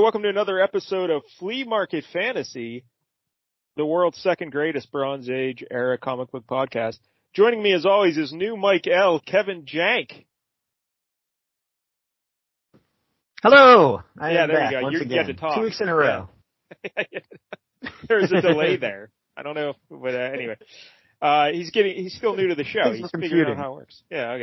welcome to another episode of Flea Market Fantasy, the world's second greatest Bronze Age era comic book podcast. Joining me, as always, is new Mike L, Kevin Jank. Hello! I am there back you go. once You again. get to talk. 2 weeks in a row. Yeah. There's a delay there. I don't know, but anyway. He's still new to the show. He's figuring out how it works. Yeah,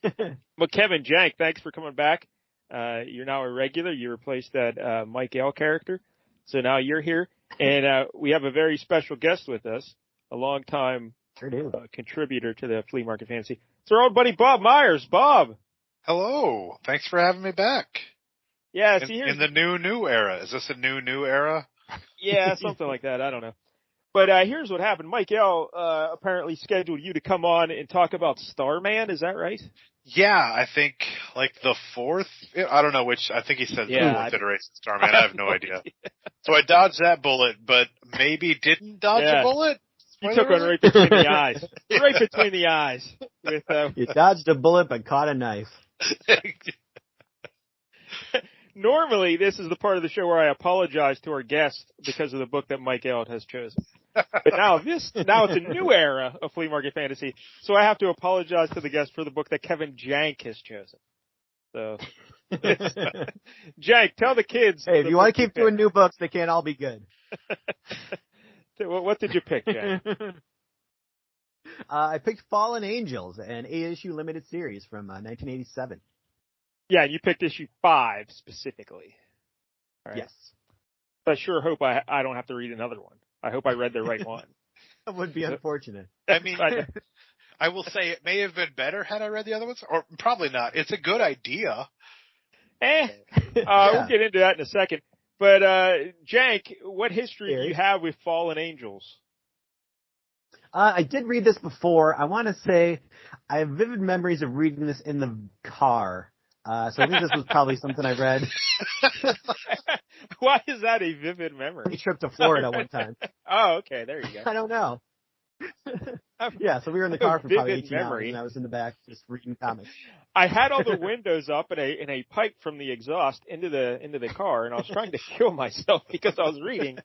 okay. But Kevin Jank, thanks for coming back. You're now a regular. You replaced that Mike L character. So now you're here. And we have a very special guest with us, a long-time contributor to the Flea Market Fantasy. It's our old buddy Bob Myers. Bob! Hello. Thanks for having me back. Yeah, in the new era. Is this a new era? Yeah, something like that. I don't know. But here's what happened. Mike L apparently scheduled you to come on and talk about Starman. Is that right? Yeah, I think like the fourth. I don't know which. I think he said the fourth iteration of Starman. I have no idea. So I dodged that bullet, but maybe didn't dodge a bullet. You took one right between the eyes. Right between the eyes. With, you dodged a bullet but caught a knife. Normally, this is the part of the show where I apologize to our guest because of the book that Mike L has chosen. But now it's a new era of Flea Market Fantasy, so I have to apologize to the guest for the book that Kevin Jank has chosen. So, Jank, tell the kids. Hey, if you want to keep doing new books, they can't all be good. What did you pick, Jank? I picked Fallen Angels, an 8-issue limited series from 1987. Yeah, you picked issue 5 specifically. Right. Yes. I sure hope I don't have to read another one. I hope I read the right one. That would be unfortunate. I mean, I will say it may have been better had I read the other ones, or probably not. It's a good idea. We'll get into that in a second. But, Jank, what history do you have with Fallen Angels? I did read this before. I want to say I have vivid memories of reading this in the car. So I think this was probably something I read. Why is that a vivid memory? A trip to Florida one time. Oh, okay. There you go. I don't know. Yeah, so we were in the car for probably 18 hours, and I was in the back just reading comics. I had all the windows up and a pipe from the exhaust into the car, and I was trying to kill myself because I was reading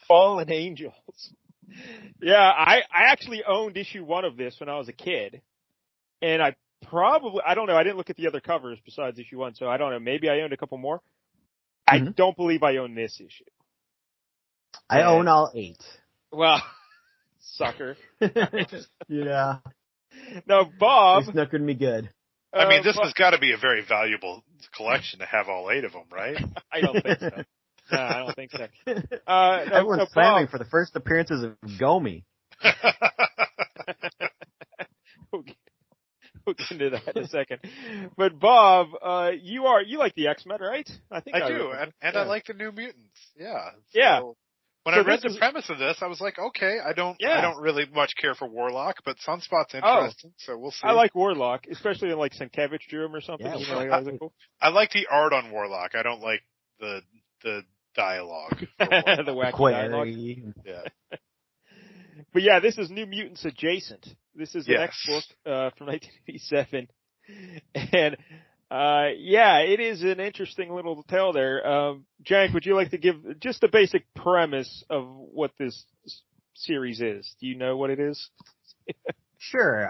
Fallen Angels. Yeah, I actually owned issue 1 of this when I was a kid, and I don't know, I didn't look at the other covers besides issue 1, so I don't know, maybe I owned a couple more. I don't believe I own this issue. I own all 8. Well, sucker. Yeah. Now, Bob. They snookered me good. I mean, this has got to be a very valuable collection to have all 8 of them, right? I don't think so. No, I don't think so. Everyone's clamoring for the first appearances of Gomi. We'll get into that in a second. But Bob, you like the X-Men, right? I do, and I like the New Mutants. Yeah. Yeah. When I read the premise of this, I was like, okay, I don't really much care for Warlock, but Sunspot's interesting, so we'll see. I like Warlock, especially in like Sienkiewicz drew him or something. Yeah, you know, I like the art on Warlock. I don't like the dialogue. The wacky dialogue. Yeah. But yeah, this is New Mutants adjacent. This is the next book from 1987. And it is an interesting little tale there. Jank, would you like to give just the basic premise of what this series is? Do you know what it is? Sure.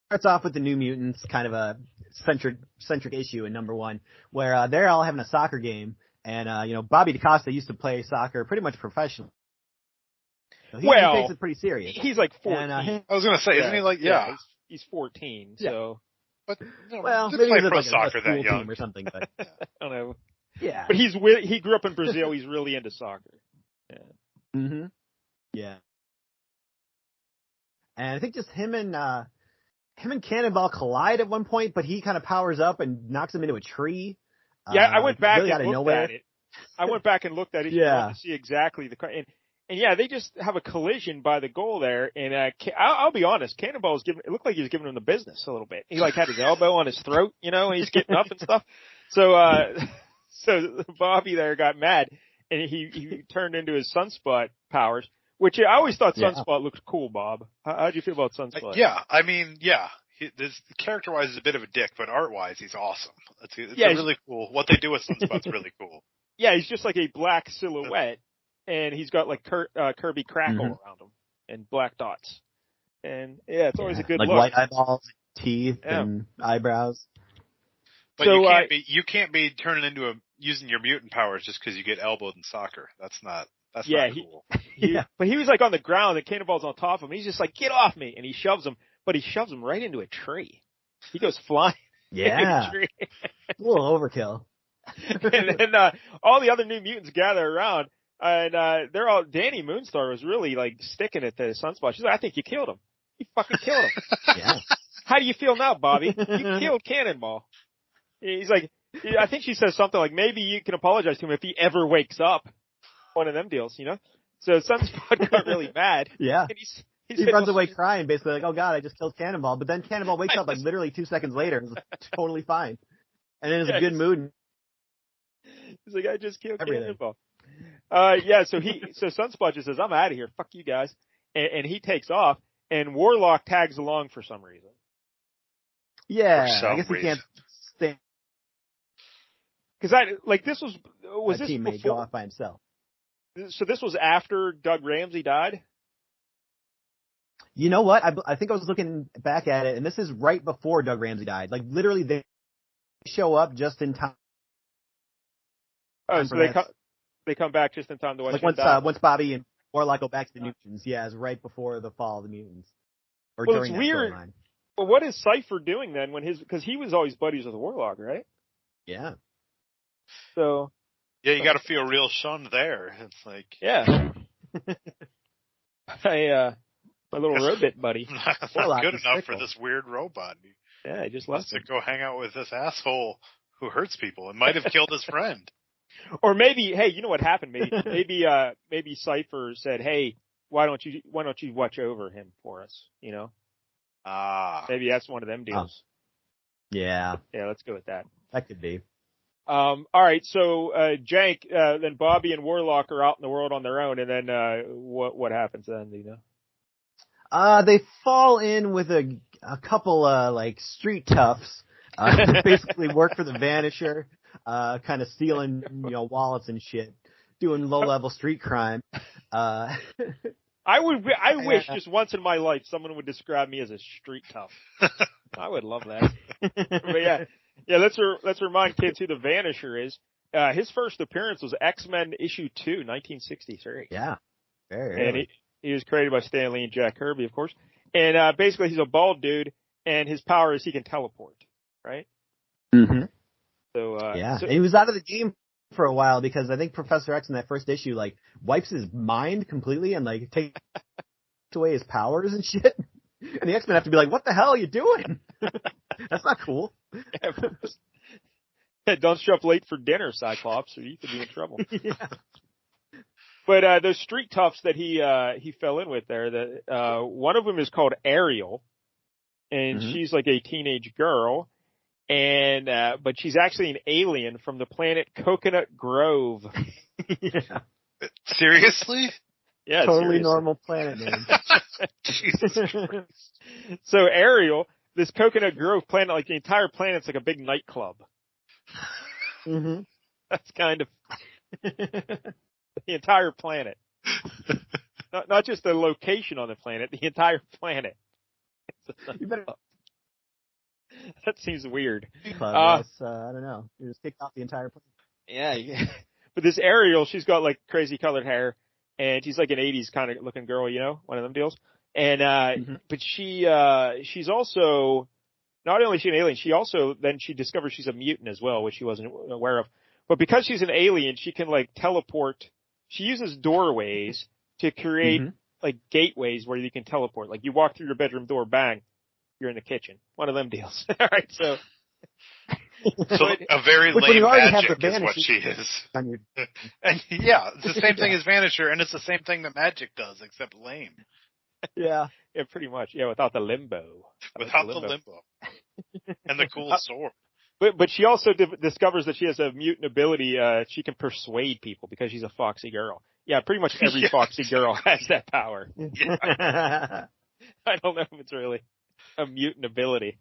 Starts off with the New Mutants, kind of a centric issue in number 1, where they're all having a soccer game, and Bobby DaCosta used to play soccer pretty much professionally. So he takes it pretty serious. He's like 14. And, I was going to say, isn't he like, he's 14, yeah. So. But, maybe play he's pro like soccer a that young. Team or something, but. I don't know. Yeah. But he grew up in Brazil. He's really into soccer. Yeah. Mm-hmm. Yeah. And I think just him and Cannonball collide at one point, but he kind of powers up and knocks him into a tree. Yeah, I went back really and looked at it. I went back and looked at it to see exactly and they just have a collision by the goal there. And I'll be honest, Cannonball it looked like he was giving him the business a little bit. He like had his elbow on his throat, and he's getting up and stuff. So Bobby there got mad, and he turned into his Sunspot powers, which I always thought Sunspot looked cool, Bob. How'd you feel about Sunspot? Yeah, I mean, this character-wise is a bit of a dick, but art-wise he's awesome. It's really cool. What they do with Sunspot's really cool. Yeah, he's just like a black silhouette, and he's got like Kirby crackle around him and black dots. And yeah, it's always a good like look. White eyeballs, teeth, and eyebrows. But you can't be turning into using your mutant powers just because you get elbowed in soccer. That's not cool. But he was like on the ground, and Cannonball's on top of him. He's just like, "Get off me!" And he shoves him, but he shoves him right into a tree. He goes flying. Yeah, into a tree. A little overkill. And then all the other New Mutants gather around, and they're all. Danny Moonstar was really like sticking it to Sunspot. She's like, "I think you killed him. You fucking killed him." Yeah. How do you feel now, Bobby? You killed Cannonball. He's like, I think she says something like, maybe you can apologize to him if he ever wakes up. One of them deals, you know? So Sunspot got really mad. Yeah. And he runs away crying, basically like, oh God, I just killed Cannonball. But then Cannonball wakes up like literally 2 seconds later and is totally fine. And in a good mood. He's like, I just killed Cannonball. So Sunspot just says, I'm out of here. Fuck you guys. And he takes off, and Warlock tags along for some reason. Yeah, I guess he can't stay. Because this was this teammate before? Go off by himself. So this was after Doug Ramsey died? You know what? I think I was looking back at it, and this is right before Doug Ramsey died. Like, literally, they show up just in time. Oh, so they come back just in time to watch once Bobby and Warlock go back to the Mutants. Yeah, it's right before the fall of the Mutants. Or during it's weird. Storyline. Well, what is Cypher doing then because he was always buddies with Warlock, right? Yeah. So. Yeah, you got to feel real shunned there. It's like. Yeah. My little robot buddy. Not good enough for this weird robot. Yeah, he just left to go hang out with this asshole who hurts people and might have killed his friend. Or maybe, hey, you know what happened? Maybe Cypher said, hey, why don't you watch over him for us? You know. Maybe that's one of them deals. Yeah. Yeah, let's go with that. That could be. All right, so Jank, then Bobby and Warlock are out in the world on their own, and then what happens then? Do you know? They fall in with a couple like street toughs. Basically work for the Vanisher, kind of stealing wallets and shit, doing low level street crime. I wish just once in my life someone would describe me as a street tough. I would love that. But yeah. Let's remind kids who the Vanisher is. His first appearance was X-Men issue 2, 1963. Yeah, very. And he was created by Stan Lee and Jack Kirby, of course. And basically, he's a bald dude, and his power is he can teleport, right? Mm-hmm. So he was out of the game for a while because I think Professor X in that first issue like wipes his mind completely and like takes away his powers and shit. And the X-Men have to be like, what the hell are you doing? That's not cool. Don't show up late for dinner, Cyclops, or you could be in trouble. Yeah. But those street toughs that he fell in with there, one of them is called Ariel, and she's like a teenage girl, and but she's actually an alien from the planet Coconut Grove. Yeah. Seriously? Yeah, totally seriously. Normal planet name. Jesus Christ. So Ariel, this Coconut Grove planet, like the entire planet's like a big nightclub. Mm-hmm. That's kind of the entire planet. Not just the location on the planet, the entire planet. You better. That seems weird. I don't know. You just kicked off the entire planet. Yeah. But this Ariel, she's got like crazy colored hair, and she's like an 80s kind of looking girl, one of them deals. And but she's also not only is she an alien, she discovers she's a mutant as well, which she wasn't aware of. But because she's an alien, she can like teleport. She uses doorways to create like gateways where you can teleport. Like you walk through your bedroom door, bang, you're in the kitchen. One of them deals. All right, so a very lame magic is what she is. And yeah, it's the same thing as Vanisher, and it's the same thing that magic does, except lame. Yeah, pretty much. Yeah, without the limbo. Without the limbo. And the cool sword. But she also discovers that she has a mutant ability. She can persuade people because she's a foxy girl. Yeah, pretty much every foxy girl has that power. Yeah. I don't know if it's really. a mutant ability.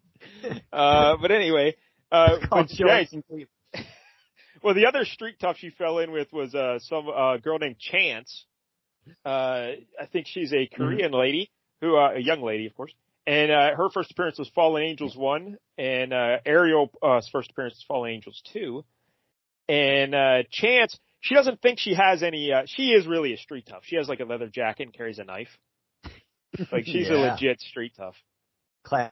But anyway, but Jake, well, the other street tough she fell in with was some girl named Chance. I think she's a Korean lady who, a young lady, of course. And her first appearance was Fallen Angels 1, and Ariel's first appearance was Fallen Angels 2. And Chance, she doesn't think she has any. She is really a street tough. She has like a leather jacket and carries a knife. Like she's a legit street tough. Class.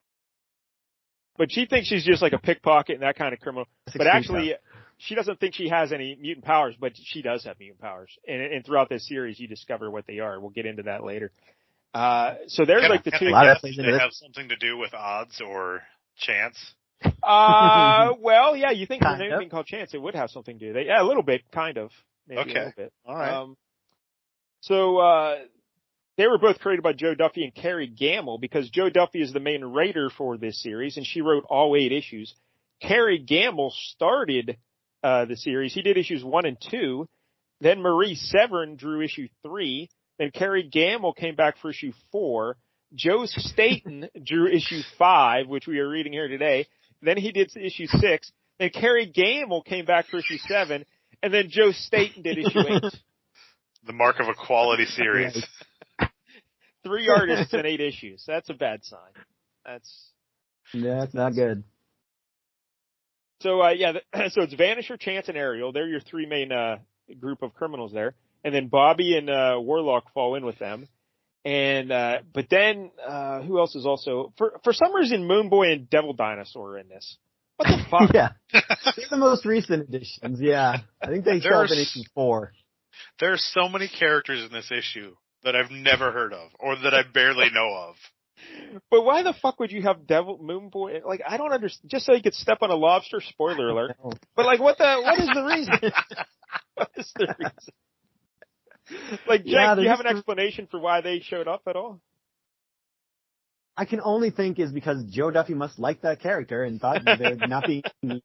But she thinks she's just like a pickpocket and that kind of criminal. But actually, she doesn't think she has any mutant powers, but she does have mutant powers. And throughout this series, you discover what they are. We'll get into that later. So there's like the two. They have something to do with odds or chance. Well, yeah, you think there's anything called Chance, it would have something to do. Yeah, a little bit, kind of. Maybe okay. A little bit. All right. So they were both created by Joe Duffy and Carrie Gamble because Joe Duffy is the main writer for this series, and she wrote all 8 issues. Carrie Gamble started the series. He did issues 1 and 2. Then Marie Severin drew issue 3. Then Carrie Gamble came back for issue 4. Joe Staten drew issue 5, which we are reading here today. Then he did issue 6. Then Carrie Gamble came back for issue 7. And then Joe Staten did issue 8. The mark of a quality series. 3 artists and 8 issues. That's a bad sign. That's not good. So, so it's Vanisher, Chance, and Ariel. They're your 3 main group of criminals there. And then Bobby and Warlock fall in with them. And but then who else is also for some reason Moon Boy and Devil Dinosaur are in this. What the fuck? Yeah. They're the most recent editions, yeah. I think they show up in issue 4. There's so many characters in this issue that I've never heard of, or that I barely know of. But why the fuck would you have Moon Boy? Like, I don't understand. Just so he could step on a lobster, spoiler alert. But like, what is the reason? What is the reason? Like, Jack, do you have an explanation for why they showed up at all? I can only think is because Joe Duffy must like that character and thought they're not being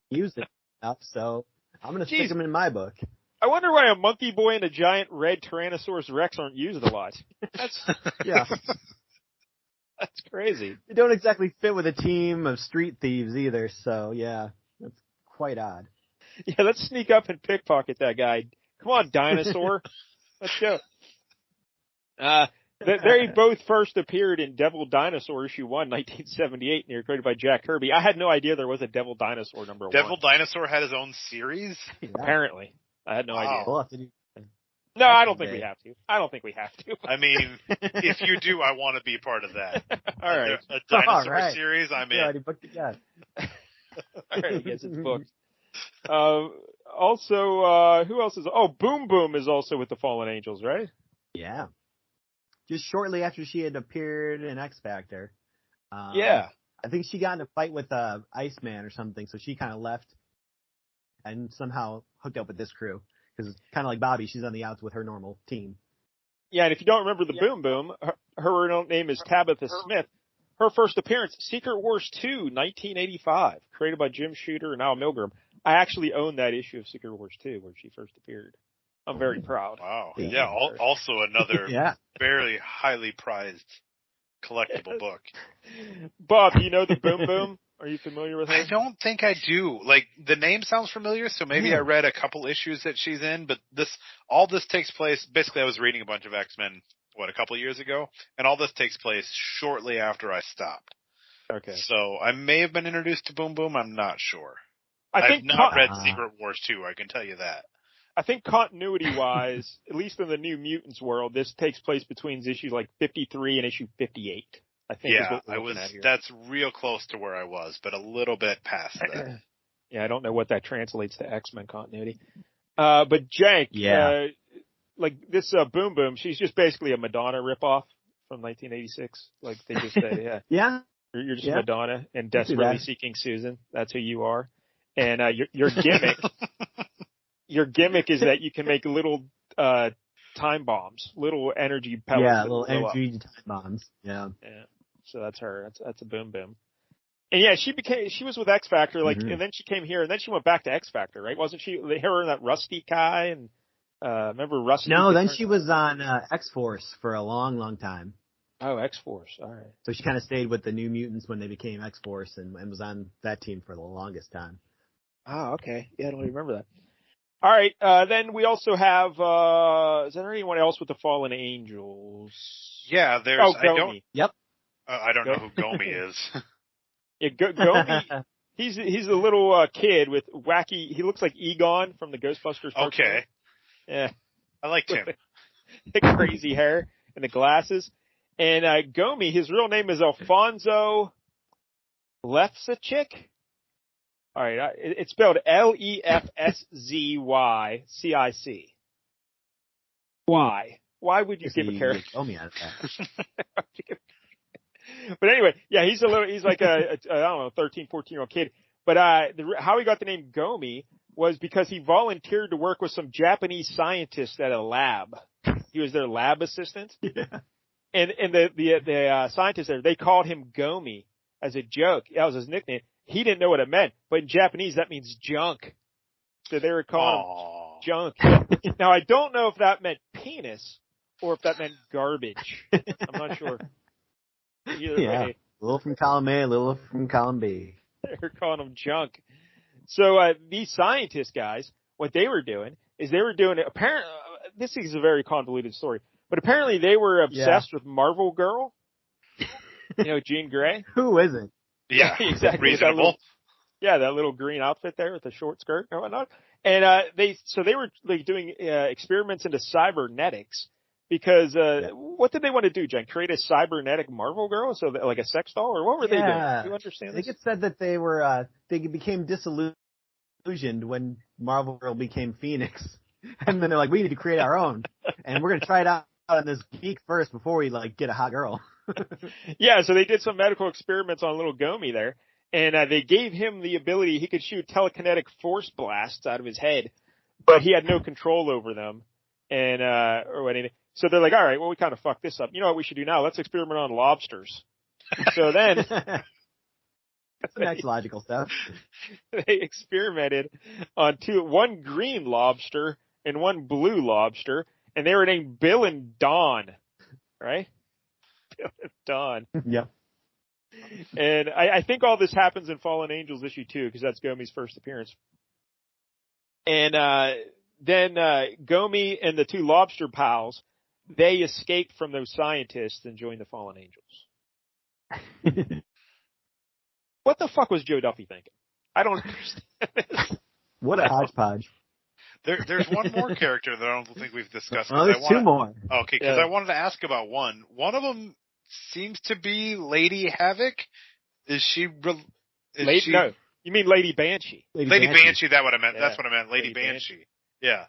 used enough, so I'm going to stick them in my book. I wonder why a monkey boy and a giant red Tyrannosaurus Rex aren't used a lot. That's crazy. They don't exactly fit with a team of street thieves either, so yeah, that's quite odd. Yeah, let's sneak up and pickpocket that guy. Come on, dinosaur. Let's go. They both first appeared in Devil Dinosaur issue 1, 1978, and they were created by Jack Kirby. I had no idea there was a Devil Dinosaur number 1. Devil Dinosaur had his own series? Yeah. Apparently. I had no idea. We'll have to do No, I don't think we have to. I mean, if you do, I want to be part of that. All right. A dinosaur series, I'm in. already booked it, yeah. All right, I guess it's booked. Also, who else is? Oh, Boom Boom is also with the Fallen Angels, right? Yeah. Just shortly after she had appeared in X Factor. Yeah. I think she got in a fight with Iceman or something, so she kind of left and somehow hooked up with this crew. Because kind of like Bobby, she's on the outs with her normal team. Yeah, and if you don't remember the Boom Boom, her real name is Tabitha Smith. Her first appearance, Secret Wars 2, 1985, created by Jim Shooter and Al Milgrom. I actually own that issue of Secret Wars 2 where she first appeared. I'm very proud. Wow. Yeah, also another very highly prized collectible book. Bob, do you know the Boom Boom? Are you familiar with her? I don't think I do. Like, the name sounds familiar, so maybe I read a couple issues that she's in, but all this takes place, basically I was reading a bunch of X-Men, a couple years ago, and all this takes place shortly after I stopped. Okay. So I may have been introduced to Boom Boom, I'm not sure. I've not read Secret Wars 2, I can tell you that. I think continuity-wise, at least in the New Mutants world, this takes place between issues like 53 and issue 58. I think is what we're looking at here. That's real close to where I was, but a little bit past that. Yeah, I don't know what that translates to X-Men continuity. But Jank, like this Boom Boom, she's just basically a Madonna ripoff from 1986. Like they just say, you're just Madonna and desperately seeking Susan. That's who you are. And your gimmick, your gimmick is that you can make little time bombs, little energy pellets. Yeah, little energy time bombs. Yeah. So that's her. That's a Boom Boom. And yeah, she was with X Factor, like, and then she came here, and then she went back to X Factor, right? Wasn't she? Her and that Rusty guy, and remember Rusty? No, then she was on X Force for a long, long time. Oh, X-Force. All right. So she kind of stayed with the New Mutants when they became X-Force and was on that team for the longest time. Oh, okay. Yeah, I don't even remember that. All right. Then we also have, is there anyone else with the Fallen Angels? Yeah, there's. Oh, Gomi. Yep. I don't know who Gomi is. Yeah, Gomi. He's a little kid with wacky. He looks like Egon from the Ghostbusters cartoon. Okay. Yeah. I liked him. The crazy hair and the glasses. And Gomi, his real name is Alfonso Lefsicik. All right, it's spelled Lefszycic. Why? Why would you give a character? Gomi out of that. But anyway, yeah, he's like a I don't know, 13, 14-year-old kid. But how he got the name Gomi was because he volunteered to work with some Japanese scientists at a lab. He was their lab assistant. Yeah. And the scientists there, they called him Gomi as a joke. That was his nickname. He didn't know what it meant, but in Japanese that means junk. So they were calling him junk. Now I don't know if that meant penis or if that meant garbage. I'm not sure. Either way. A little from column A, a little from column B. They're calling him junk. So these scientist guys, what they were doing is apparently, this is a very convoluted story, but apparently they were obsessed with Marvel Girl. You know, Jean Grey. Who isn't? Yeah, exactly. reasonable. That little green outfit there with the short skirt and whatnot. And they were like doing experiments into cybernetics because what did they want to do, Jen? Create a cybernetic Marvel Girl, so that, like a sex doll, or what were they doing? Do you understand I this? think it said that they were they became disillusioned when Marvel Girl became Phoenix, and then they're like, we need to create our own, and we're gonna try it out on this geek first before we like get a hot girl. Yeah, so they did some medical experiments on little Gomi there, and they gave him the ability, he could shoot telekinetic force blasts out of his head, but he had no control over them, and or anything. So they're like, all right, well, we kind of fucked this up. You know what we should do now? Let's experiment on lobsters. So then That's the next logical step. they experimented on one green lobster and one blue lobster, and they were named Bill and Dawn, right? Bill and Dawn. Yep. And I think all this happens in Fallen Angels issue 2 because that's Gomi's first appearance. And then Gomi and the two lobster pals, they escaped from those scientists and joined the Fallen Angels. What the fuck was Joe Duffy thinking? I don't understand this. What a hodgepodge. There's one more character that I don't think we've discussed. Oh, there's two more. Okay, because I wanted to ask about one. One of them seems to be Lady Havoc. Is she? No, you mean Lady Banshee? Lady Banshee. That's what I meant. Yeah. That's what I meant. Lady Banshee. Yeah.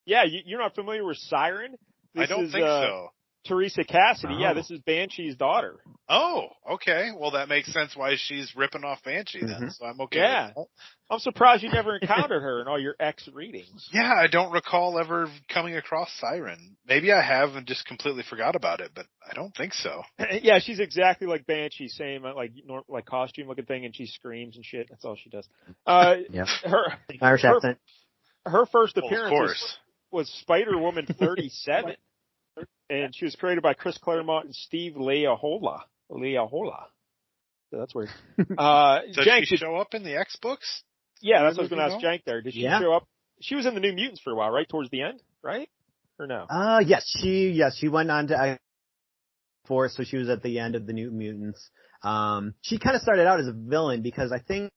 Yeah, you're not familiar with Siren? I don't think so. Teresa Cassidy. Oh. Yeah, this is Banshee's daughter. Oh, okay. Well, that makes sense why she's ripping off Banshee then. So I'm okay. Yeah. With that. I'm surprised you never encountered her in all your X readings. Yeah, I don't recall ever coming across Siren. Maybe I have and just completely forgot about it, but I don't think so. Yeah, she's exactly like Banshee, same like costume looking thing, and she screams and shit. That's all she does. Yeah. Irish accent. Her first Well, appearance was Spider-Woman 37. And she was created by Chris Claremont and Steve Leahola. So that's weird. Does Jank, she show up in the X books? Yeah, that's what I was going to ask Jank there. Did she Yeah. show up? She was in the New Mutants for a while, right? Towards the end, right? Or no? Yes, she went on to X-Force, so she was at the end of the New Mutants. She kind of started out as a villain because I think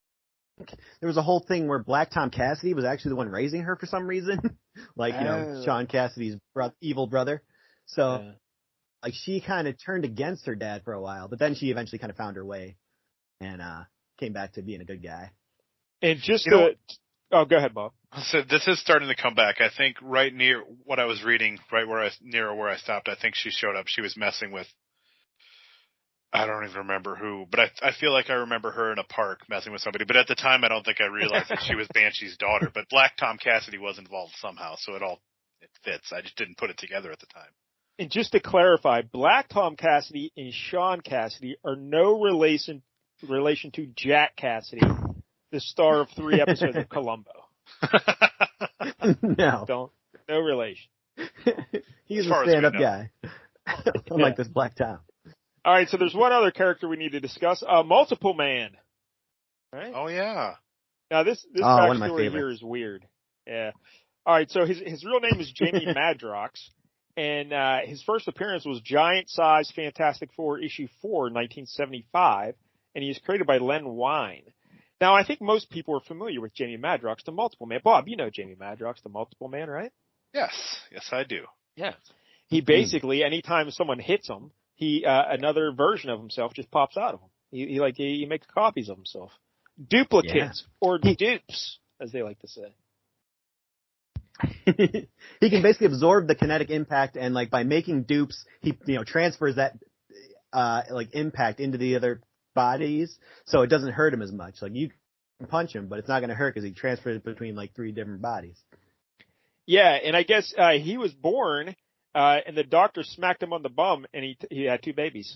there was a whole thing where Black Tom Cassidy was actually the one raising her for some reason. Like, you know, Sean Cassidy's evil brother. So, like, she kind of turned against her dad for a while, but then she eventually kind of found her way and came back to being a good guy. And just go ahead, Bob. So this is starting to come back. I think right near what I was reading, right where I stopped, I think she showed up. She was messing with, I don't even remember who, but I feel like I remember her in a park messing with somebody. But at the time, I don't think I realized that she was Banshee's daughter. But Black Tom Cassidy was involved somehow, so it fits. I just didn't put it together at the time. And just to clarify, Black Tom Cassidy and Sean Cassidy are no relation to Jack Cassidy, the star of 3 episodes of Columbo. No relation. He's a stand-up guy, unlike this Black Tom. All right, so there's one other character we need to discuss. Multiple Man. Right? Oh yeah. Now this one of my backstory favorites. here is weird. Yeah. All right, so his real name is Jamie Madrox, and his first appearance was Giant Size Fantastic Four issue 4, 1975, and he was created by Len Wein. Now I think most people are familiar with Jamie Madrox, the Multiple Man. Bob, you know Jamie Madrox, the Multiple Man, right? Yes, I do. Yeah. He basically, anytime someone hits him, he another version of himself just pops out of him. He makes copies of himself. Duplicates or dupes, as they like to say. He can basically absorb the kinetic impact, and like by making dupes, he transfers that impact into the other bodies, so it doesn't hurt him as much. Like you can punch him, but it's not going to hurt because he transfers it between like 3 different bodies. Yeah, and I guess he was born, and the doctor smacked him on the bum, and he had 2 babies.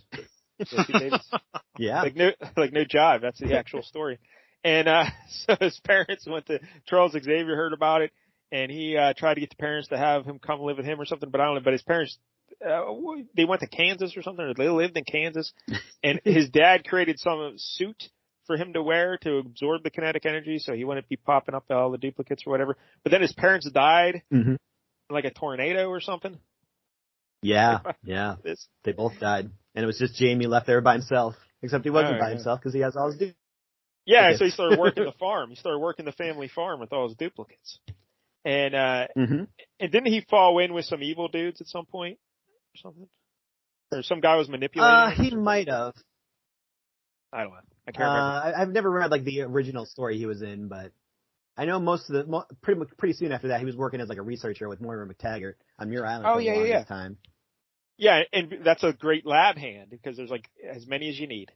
So 2 babies. Yeah, like no jive. That's the actual story. And so his parents went to Charles Xavier, heard about it, and he tried to get the parents to have him come live with him or something. But I don't know. But his parents, they went to Kansas or something, or they lived in Kansas, and his dad created some suit for him to wear to absorb the kinetic energy, so he wouldn't be popping up all the duplicates or whatever. But then his parents died, in like a tornado or something. Yeah. They both died, and it was just Jamie left there by himself. Except he wasn't by himself because he has all his duplicates. Yeah, so he started working the farm. He started working the family farm with all his duplicates. And and didn't he fall in with some evil dudes at some point or something? Or some guy was manipulating him? He might have. I don't know. I can't remember. I've never read like the original story he was in, but I know most of the pretty soon after that he was working as like a researcher with Moira McTaggart on Muir Island for the longest time. Yeah, and that's a great lab hand because there's like as many as you need.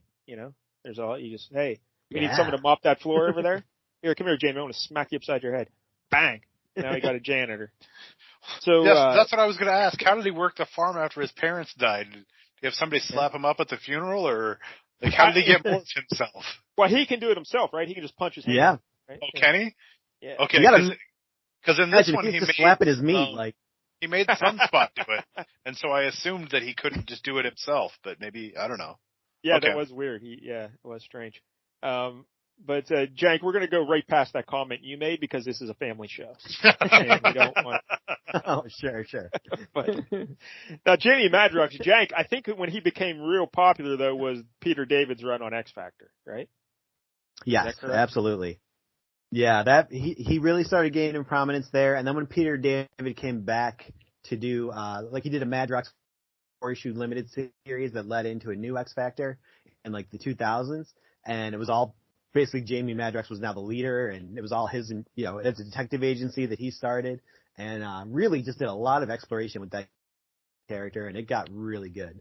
There's all you just we need someone to mop that floor over there. Here, come here, Jamie. I want to smack you upside your head. Bang. Now he got a janitor. So yes, that's what I was going to ask. How did he work the farm after his parents died? Did he have somebody slap him up at the funeral, or like how did he get more himself? Well, he can do it himself, right? He can just punch his hand. Yeah. Right? Oh, can he? Yeah. Okay. Because in this one, he made slapping his meat he made Sunspot do it, and so I assumed that he couldn't just do it himself. But maybe I don't know. Yeah, that was weird. It was strange. But Jank, we're going to go right past that comment you made because this is a family show. And we don't want... Oh, sure. But now, Jamie Madrox, Jank, I think when he became real popular though was Peter David's run on X Factor, right? Yes, absolutely. Yeah, that he really started gaining prominence there, and then when Peter David came back to do he did a Madrox 4-issue limited series that led into a new X Factor in like the 2000s, and it was all basically Jamie Madrox was now the leader, and it was all his, it's a detective agency that he started, and really just did a lot of exploration with that character, and it got really good.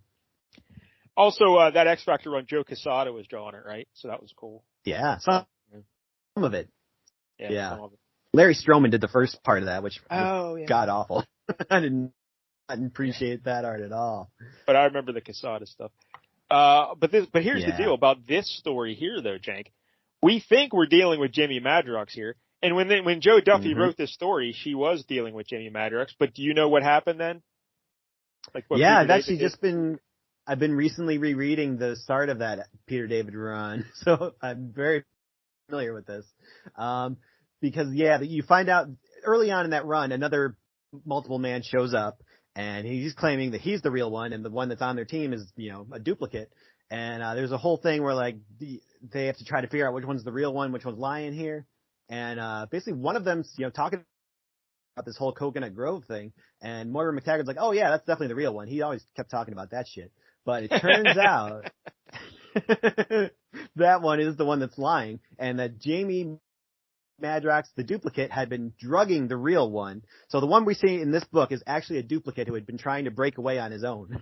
Also, that X Factor run, Joe Quesada was drawing it, right? So that was cool. Yeah, some of it. Yeah. Some of it. Larry Stroman did the first part of that, which was god awful. I didn't appreciate that art at all. But I remember the Quesada stuff. But here's the deal about this story here, though, Jank. We think we're dealing with Jamie Madrox here, and when Joe Duffy wrote this story, she was dealing with Jamie Madrox. But do you know what happened then? I've actually I've been recently rereading the start of that Peter David run, so I'm very familiar with this. Because you find out early on in that run, another Multiple Man shows up, and he's claiming that he's the real one, and the one that's on their team is, a duplicate. And there's a whole thing where they have to try to figure out which one's the real one, which one's lying here. And basically one of them's, talking about this whole Coconut Grove thing, and Moira McTaggart's like, oh yeah, that's definitely the real one. He always kept talking about that shit. But it turns out that one is the one that's lying, and that Jamie Madrox, the duplicate, had been drugging the real one. So the one we see in this book is actually a duplicate who had been trying to break away on his own.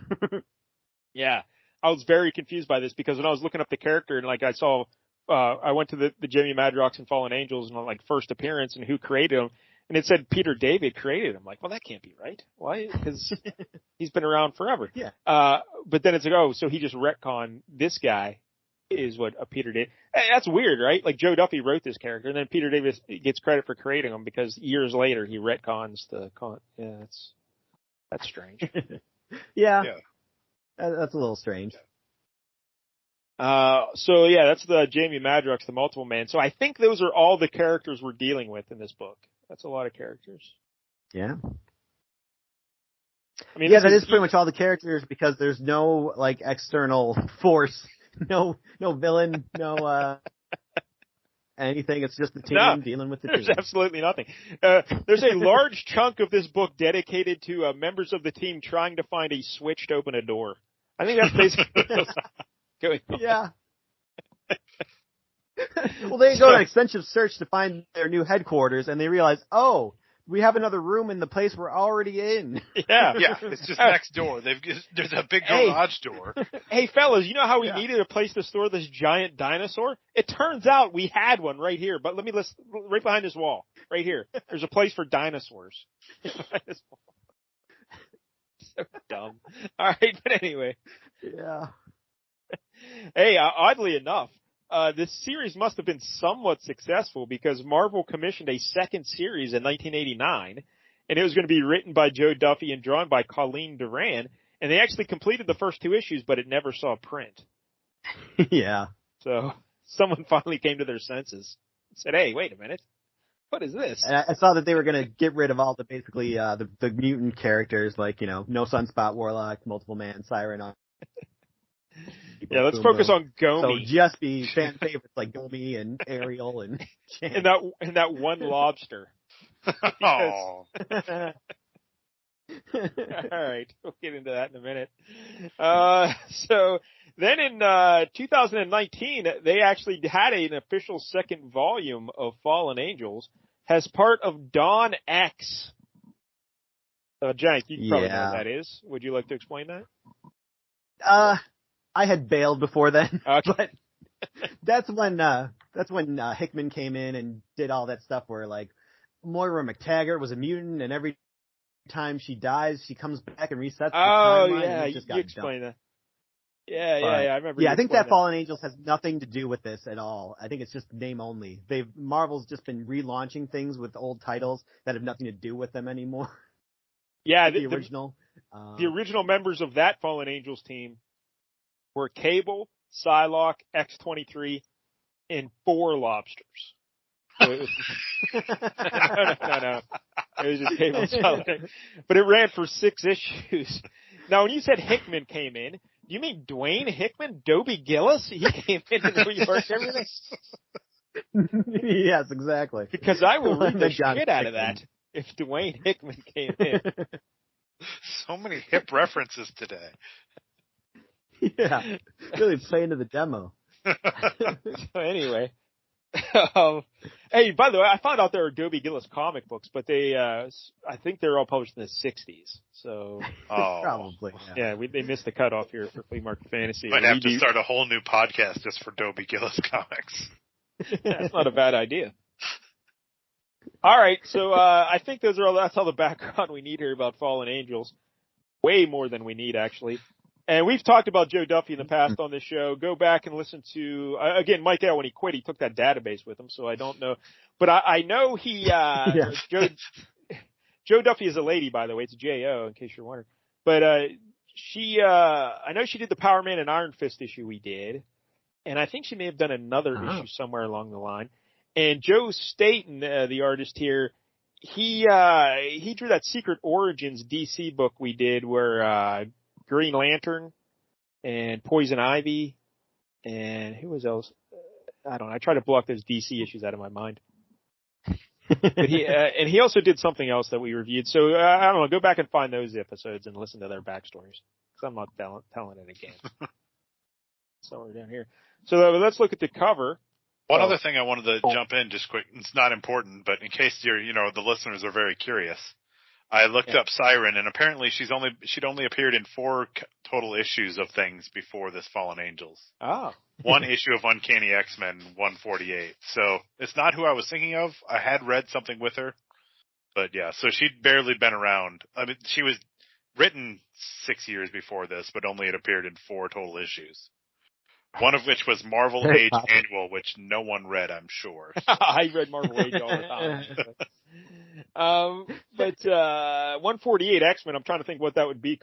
Yeah. I was very confused by this because when I was looking up the character and I saw, I went to the Jamie Madrox and Fallen Angels and first appearance and who created him, and it said Peter David created him. Well, that can't be right. Why? Because he's been around forever. Yeah. But then it's so he just retconned this guy is what a Peter David. Hey, that's weird, right? Joe Duffy wrote this character, and then Peter David gets credit for creating him because years later he retcons the con. Yeah, that's strange. Yeah. That's a little strange. So yeah, that's the Jamie Madrox, the Multiple Man. So I think those are all the characters we're dealing with in this book. That's a lot of characters. Yeah. I mean, yeah, that is pretty much all the characters because there's no like external force, no villain, no anything. It's just the team dealing with the team. There's absolutely nothing. There's a large chunk of this book dedicated to members of the team trying to find a switch to open a door. I think that's basically what's going on. Yeah. Well, they go on an extensive search to find their new headquarters, and they realize, oh, we have another room in the place we're already in. Yeah, it's just next door. There's a big garage door. Hey, fellas, you know how we needed a place to store this giant dinosaur? It turns out we had one right here, but let me list right behind this wall, right here. There's a place for dinosaurs. So dumb. All right, but anyway. Yeah. Hey, oddly enough, this series must have been somewhat successful because Marvel commissioned a second series in 1989, and it was going to be written by Joe Duffy and drawn by Colleen Duran, and they actually completed the first 2 issues, but it never saw print. Yeah. So someone finally came to their senses and said, hey, wait a minute. What is this? And I saw that they were going to get rid of all the basically the mutant characters like, no Sunspot, Warlock, Multiple Man, Siren. Yeah, let's focus on Gomi. So just be fan favorites like Gomi and Ariel and and that one lobster. Oh. All right, we'll get into that in a minute. So then in 2019, they actually had an official second volume of Fallen Angels as part of Dawn X. Jank, you probably know what that is. Would you like to explain that? I had bailed before then, okay. But that's when Hickman came in and did all that stuff where like Moira McTaggart was a mutant, and every time she dies, she comes back and resets the timeline. Yeah, you explain that. Yeah, I remember. Yeah, I think that Fallen Angels has nothing to do with this at all. I think it's just name only. Marvel's just been relaunching things with old titles that have nothing to do with them anymore. Yeah, the original. The original members of that Fallen Angels team were Cable, Psylocke, X-23, and 4 lobsters. So it was, no. It was just Cable and Psylocke. But it ran for 6 issues. Now, when you said Hickman came in, do you mean Dwayne Hickman? Dobie Gillis? He came in and reworked everything? Yes, exactly. Because I will read the shit out of that if Dwayne Hickman came in. So many hip references today. Yeah, really playing to the demo. So anyway, hey, by the way, I found out there are Dobie Gillis comic books, but they, I think they're all published in the 60s. So probably, yeah, they missed the cutoff here for Flea Market Fantasy. Might have to start a whole new podcast just for Dobie Gillis comics. That's not a bad idea. All right, so I think that's all the background we need here about Fallen Angels. Way more than we need, actually. And we've talked about Joe Duffy in the past on this show. Go back and listen to, again, Mike L, when he quit, he took that database with him, so I don't know. But I know he, Joe Duffy is a lady, by the way. It's J-O, in case you're wondering. But I know she did the Power Man and Iron Fist issue we did. And I think she may have done another issue somewhere along the line. And Joe Staten, the artist here, he drew that Secret Origins DC book we did where, Green Lantern and Poison Ivy and who was else? I don't know. I try to block those DC issues out of my mind. But he also did something else that we reviewed. So I don't know. Go back and find those episodes and listen to their backstories because I'm not telling it again. Somewhere down here. So let's look at the cover. One other thing I wanted to jump in just quick. It's not important, but in case the listeners are very curious. I looked up Siren, and apparently she'd only appeared in 4 total issues of things before this Fallen Angels. Oh. 1 issue of Uncanny X-Men 148. So it's not who I was thinking of. I had read something with her, but yeah. So she'd barely been around. I mean, she was written 6 years before this, but only had appeared in 4 total issues. One of which was Marvel Age Annual, which no one read, I'm sure. I read Marvel Age all the time. But 148 X-Men. I'm trying to think what that would be.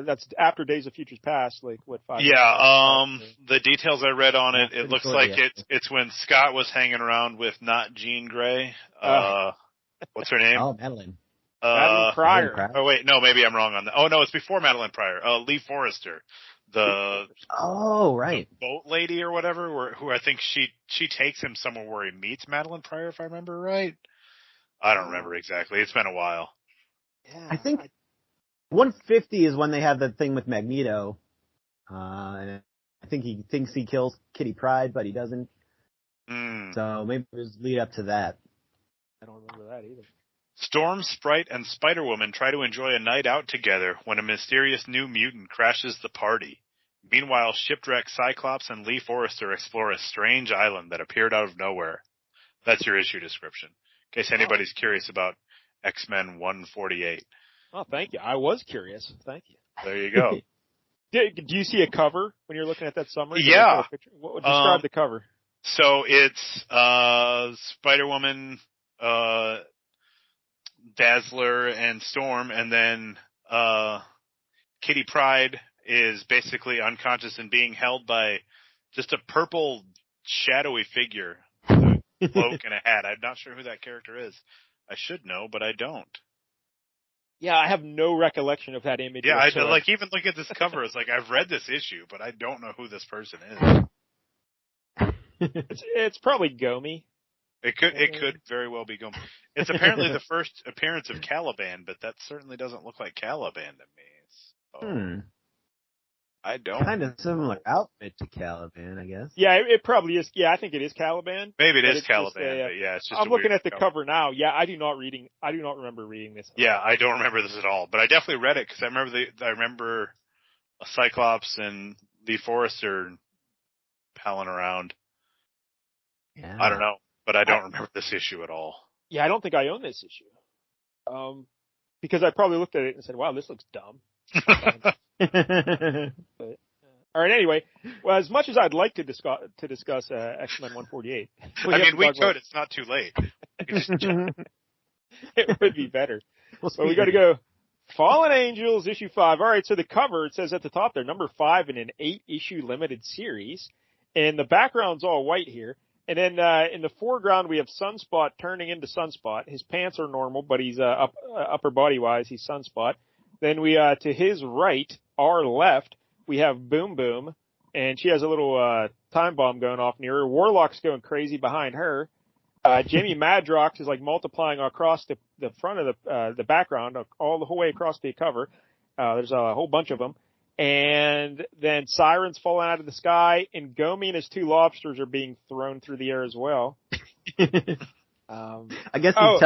That's after Days of Futures Past. Like what 5? Yeah. The details I read on it, it looks like yeah. it's when Scott was hanging around with not Jean Grey. What's her name? Oh, Madeline. Madeline Pryor. Oh wait, no, maybe I'm wrong on that. Oh no, it's before Madeline Pryor. Lee Forrester, the right, the boat lady or whatever, who I think she takes him somewhere where he meets Madeline Pryor, if I remember right. I don't remember exactly. It's been a while. Yeah, I think 150 is when they have the thing with Magneto, and I think he thinks he kills Kitty Pryde, but he doesn't. So maybe it was lead up to that. I don't remember that either. Storm, Sprite, and Spider-Woman try to enjoy a night out together when a mysterious new mutant crashes the party. Meanwhile, shipwrecked Cyclops and Lee Forrester explore a strange island that appeared out of nowhere. That's your issue description, in case anybody's curious about X-Men 148. Oh, thank you. I was curious. Thank you. There you go. Do you see a cover when you're looking at that summary? Yeah. What would describe the cover? So it's Spider-Woman, Dazzler, and Storm, and then Kitty Pryde is basically unconscious and being held by just a purple, shadowy figure with a cloak and a hat. I'm not sure who that character is. I should know, but I don't. Yeah, I have no recollection of that image. Yeah, even look at this cover. It's like I've read this issue, but I don't know who this person is. It's probably Gomi. It could very well be Gomi. It's apparently the first appearance of Caliban, but that certainly doesn't look like Caliban to me. So I don't. Kind of similar outfit to Caliban, I guess. Yeah, it probably is. Yeah, I think it is Caliban. Maybe it is Caliban, but yeah, it's just. I'm looking at the cover now. Yeah, I do not remember reading this. Yeah, I don't remember this at all, but I definitely read it because I remember a Cyclops and Lee Forrester palling around. Yeah. I don't know, but I don't remember this issue at all. Yeah, I don't think I own this issue. Because I probably looked at it and said, "Wow, this looks dumb." But, all right. Anyway, well, as much as I'd like to discuss X-Men 148, we could. It's not too late. It would be better. But we got to go. Fallen Angels issue 5. All right. So the cover, it says at the top there, number 5 in an 8-issue limited series, and the background's all white here. And then in the foreground we have Sunspot turning into Sunspot. His pants are normal, but he's upper body wise he's Sunspot. Then we to his right, our left, we have Boom Boom, and she has a little time bomb going off near her. Warlock's going crazy behind her. Jimmy Madrox is like multiplying across the front of the background, all the whole way across the cover. There's a whole bunch of them. And then Sirens falling out of the sky, and Gomi and his 2 lobsters are being thrown through the air as well. I guess he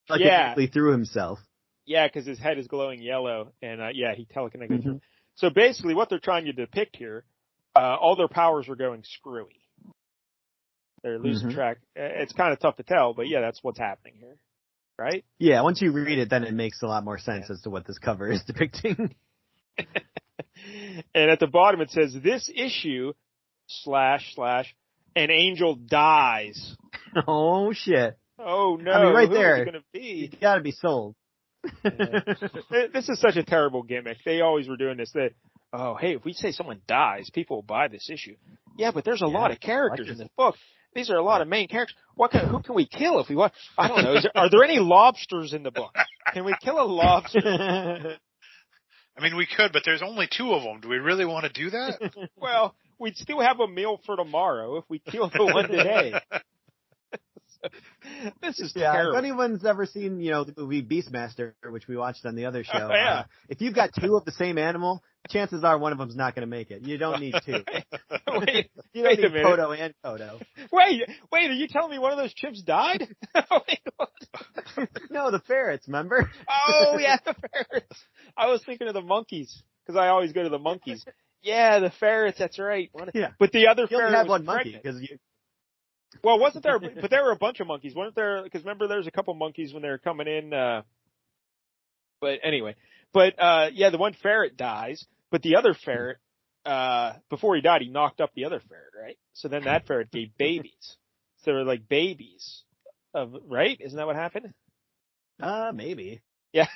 telekinetically threw himself. Yeah, because his head is glowing yellow, and he telekinetically threw. So basically, what they're trying to depict here, all their powers are going screwy. They're losing track. It's kind of tough to tell, but yeah, that's what's happening here, right? Yeah, once you read it, then it makes a lot more sense as to what this cover is depicting. And at the bottom it says, "This issue / an angel dies." Oh shit! Oh no! I mean, right there, is it gonna be? You gotta be sold. This is such a terrible gimmick. They always were doing this. Hey, if we say someone dies, people will buy this issue. Yeah, but there's a lot of characters in this book. These are a lot of main characters. Who can we kill if we want? I don't know. Are there any lobsters in the book? Can we kill a lobster? I mean, we could, but there's only 2 of them. Do we really want to do that? Well, we'd still have a meal for tomorrow if we kill the one today. This is terrible. If anyone's ever seen, the movie Beastmaster, which we watched on the other show, if you've got 2 of the same animal, chances are one of them's not going to make it. You don't need 2. You don't need Kodo and Kodo. Wait, are you telling me one of those chimps died? No, the ferrets, remember? Oh, yeah, the ferrets. I was thinking of the monkeys, because I always go to the monkeys. Yeah, the ferrets, that's right. Yeah. But the other you ferret only had was one monkey, because you... Well, wasn't there? But there were a bunch of monkeys, weren't there? Because remember, there was a couple monkeys when they were coming in. But anyway, the one ferret dies, but the other ferret, before he died, he knocked up the other ferret, right? So then that ferret gave babies. So they were like babies, right? Isn't that what happened? Maybe. Yeah.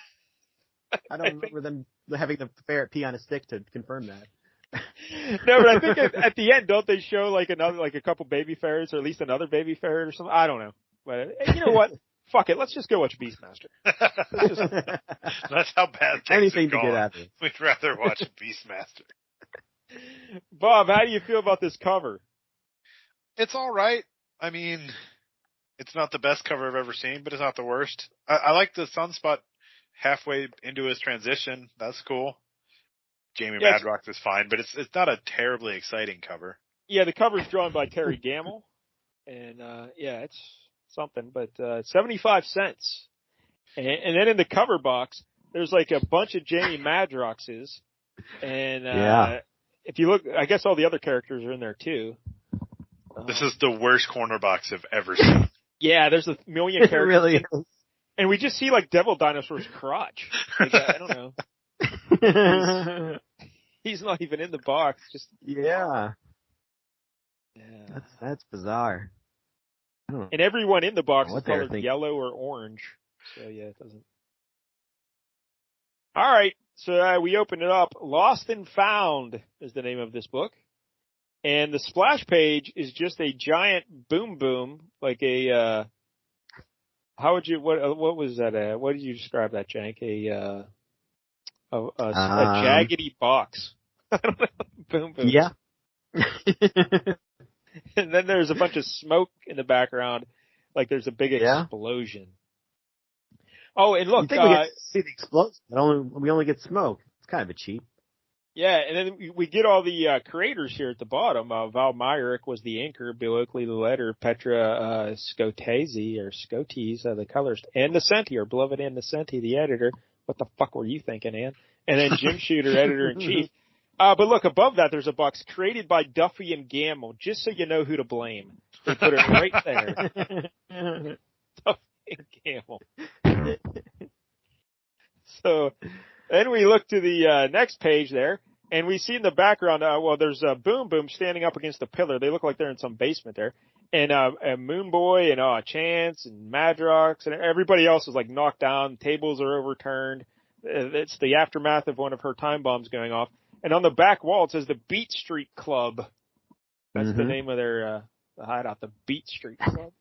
I don't remember them having the ferret pee on a stick to confirm that. No, but I think at the end, don't they show like a couple baby ferrets, or at least another baby ferret or something? I don't know. But you know what? Fuck it. Let's just go watch Beastmaster. That's how bad things Anything are to going. get at it. We'd rather watch Beastmaster. Bob, how do you feel about this cover? It's all right. I mean, it's not the best cover I've ever seen, but it's not the worst. I like the sunspot halfway into his transition. That's cool. Jamie Madrox is fine, but it's not a terribly exciting cover. Yeah, the cover's drawn by Terry Gamble, and it's something. But 75 cents, and then in the cover box, there's like a bunch of Jamie Madroxes, and if you look, I guess all the other characters are in there too. This is the worst corner box I've ever seen. Yeah, there's a million characters. It really is. And we just see like Devil Dinosaur's crotch. Like, I don't know. He's not even in the box. Just That's bizarre. And everyone in the box is colored thinking. yellow or orange. So yeah, it doesn't. All right, so we open it up. Lost and Found is the name of this book, and the splash page is just a giant boom boom, like a. How would you what was that? What did you describe that, Jank? A jaggedy box. I don't know. Boom boom. Yeah. And then there's a bunch of smoke in the background, like there's a big explosion. Oh, and look, we get to see the explosion, but we only get smoke. It's kind of a cheat. Yeah, and then we get all the creators here at the bottom. Val Myrick was the inker, Bill Oakley the letter, Petra Scotese the colorist, Ann Nocenti, our beloved Ann Nocenti, the editor. What the fuck were you thinking, Ann? And then Jim Shooter, editor in chief. But look, above that, there's a box created by Duffy and Gamble, just so you know who to blame. They put it right there. Duffy and Gamble. So then we look to the next page there, and we see in the background, there's a Boom Boom standing up against a pillar. They look like they're in some basement there. And Moon Boy and Chance and Madrox and everybody else is like knocked down. Tables are overturned. It's the aftermath of one of her time bombs going off. And on the back wall, it says the Beat Street Club. That's the name of their hideout, the Beat Street Club.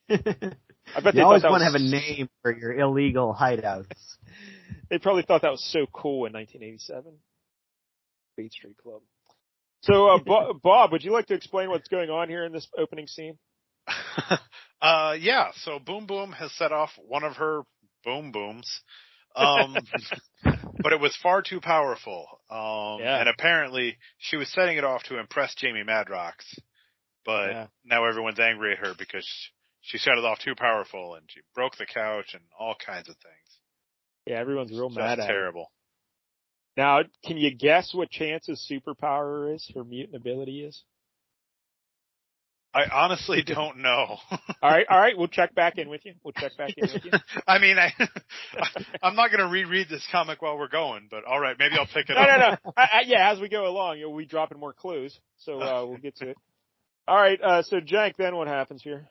I bet you always want to have a name for your illegal hideouts. They probably thought that was so cool in 1987. Beat Street Club. So, Bob, would you like to explain what's going on here in this opening scene? Yeah. So Boom Boom has set off one of her boom booms. But it was far too powerful. And apparently she was setting it off to impress Jamie Madrox. But now everyone's angry at her because she set it off too powerful and she broke the couch and all kinds of things. Yeah, everyone's real mad at her. Terrible. Now, can you guess what Chance's superpower is, her mutant ability is? I honestly don't know. All right. We'll check back in with you. I mean, I'm not going to reread this comic while we're going, but all right, maybe I'll pick it up. No. As we go along, we'll be dropping more clues, so we'll get to it. All right, so Jank, then what happens here?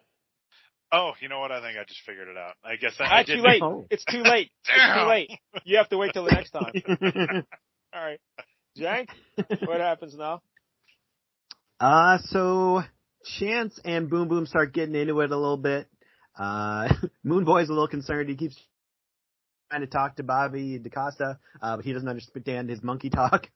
Oh, you know what? I think I just figured it out. I guess too late. It's too late. It's too late. You have to wait till the next time. All right, Jank, what happens now? So Chance and Boom Boom start getting into it a little bit. Moon Boy's a little concerned. He keeps trying to talk to Bobby DaCosta, but he doesn't understand his monkey talk.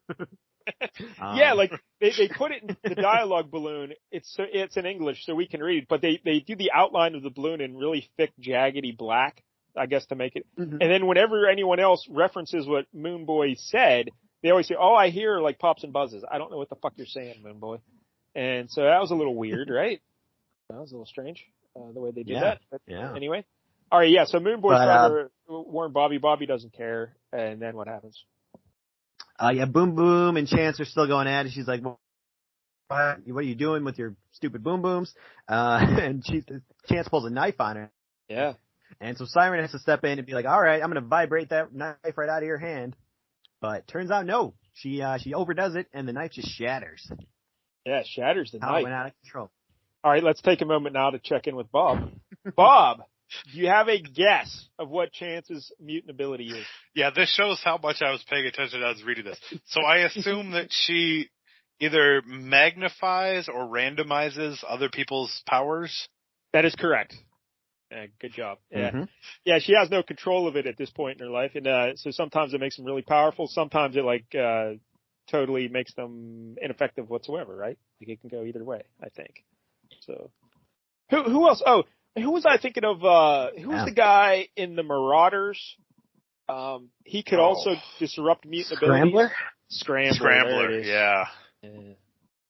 Yeah, like they put it in the dialogue balloon. It's in English, so we can read. But they do the outline of the balloon in really thick, jaggedy black, I guess, to make it. Mm-hmm. And then whenever anyone else references what Moon Boy said, they always say, "Oh, I hear like pops and buzzes." I don't know what the fuck you're saying, Moon Boy. And so that was a little weird, right? That was a little strange, the way they did that. But anyway. All right, yeah, so Moon Boy's trying to warn Bobby. Bobby doesn't care. And then what happens? Boom Boom and Chance are still going at it. She's like, what are you doing with your stupid boom booms? And Chance pulls a knife on her. Yeah. And so Siren has to step in and be like, all right, I'm going to vibrate that knife right out of your hand. But turns out, no. She overdoes it, and the knife just shatters. Yeah, it shatters the knife. Went out of control. All right, let's take a moment now to check in with Bob. Bob, Do you have a guess of what Chance's mutant ability is? Yeah, this shows how much I was paying attention as I was reading this. So I assume that she either magnifies or randomizes other people's powers. That is correct. Good job. Yeah. Mm-hmm. Yeah, she has no control of it at this point in her life. And so sometimes it makes them really powerful. Sometimes it totally makes them ineffective whatsoever, right? Like it can go either way, I think. So who else? Oh, who was I thinking of? Who was the guy in the Marauders? He could also disrupt mutant abilities. Scrambler, yeah. Good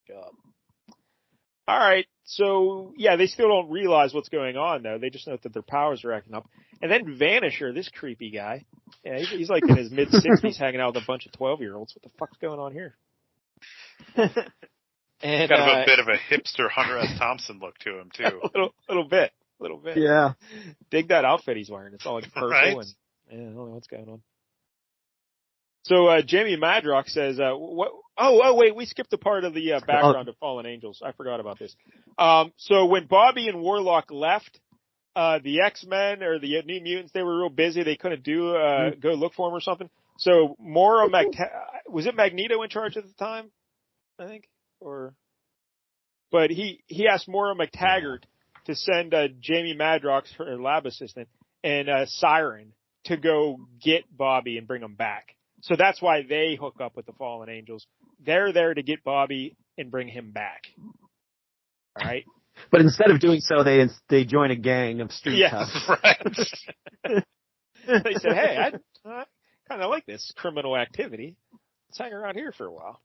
job. All right. So, yeah, they still don't realize what's going on, though. They just know that their powers are acting up. And then Vanisher, this creepy guy. Yeah, he's like in his mid-60s hanging out with a bunch of 12-year-olds. What the fuck's going on here? And, kind of a bit of a hipster Hunter S. Thompson look to him, too. a little bit. Yeah. Dig that outfit he's wearing. It's all like purple right? and I don't know what's going on. So, Jamie Madrox says, what? Oh, wait, we skipped a part of the background of Fallen Angels. I forgot about this. So when Bobby and Warlock left, the X-Men or the New Mutants, they were real busy. They couldn't go look for him or something. So was it Magneto in charge at the time? I think, but he asked Maura McTaggart to send Jamie Madrox, her lab assistant, and Siren to go get Bobby and bring him back. So that's why they hook up with the Fallen Angels. They're there to get Bobby and bring him back. All right. But instead of doing so, they join a gang of street cops. Right. They said, "Hey, I kind of like this criminal activity. Let's hang around here for a while."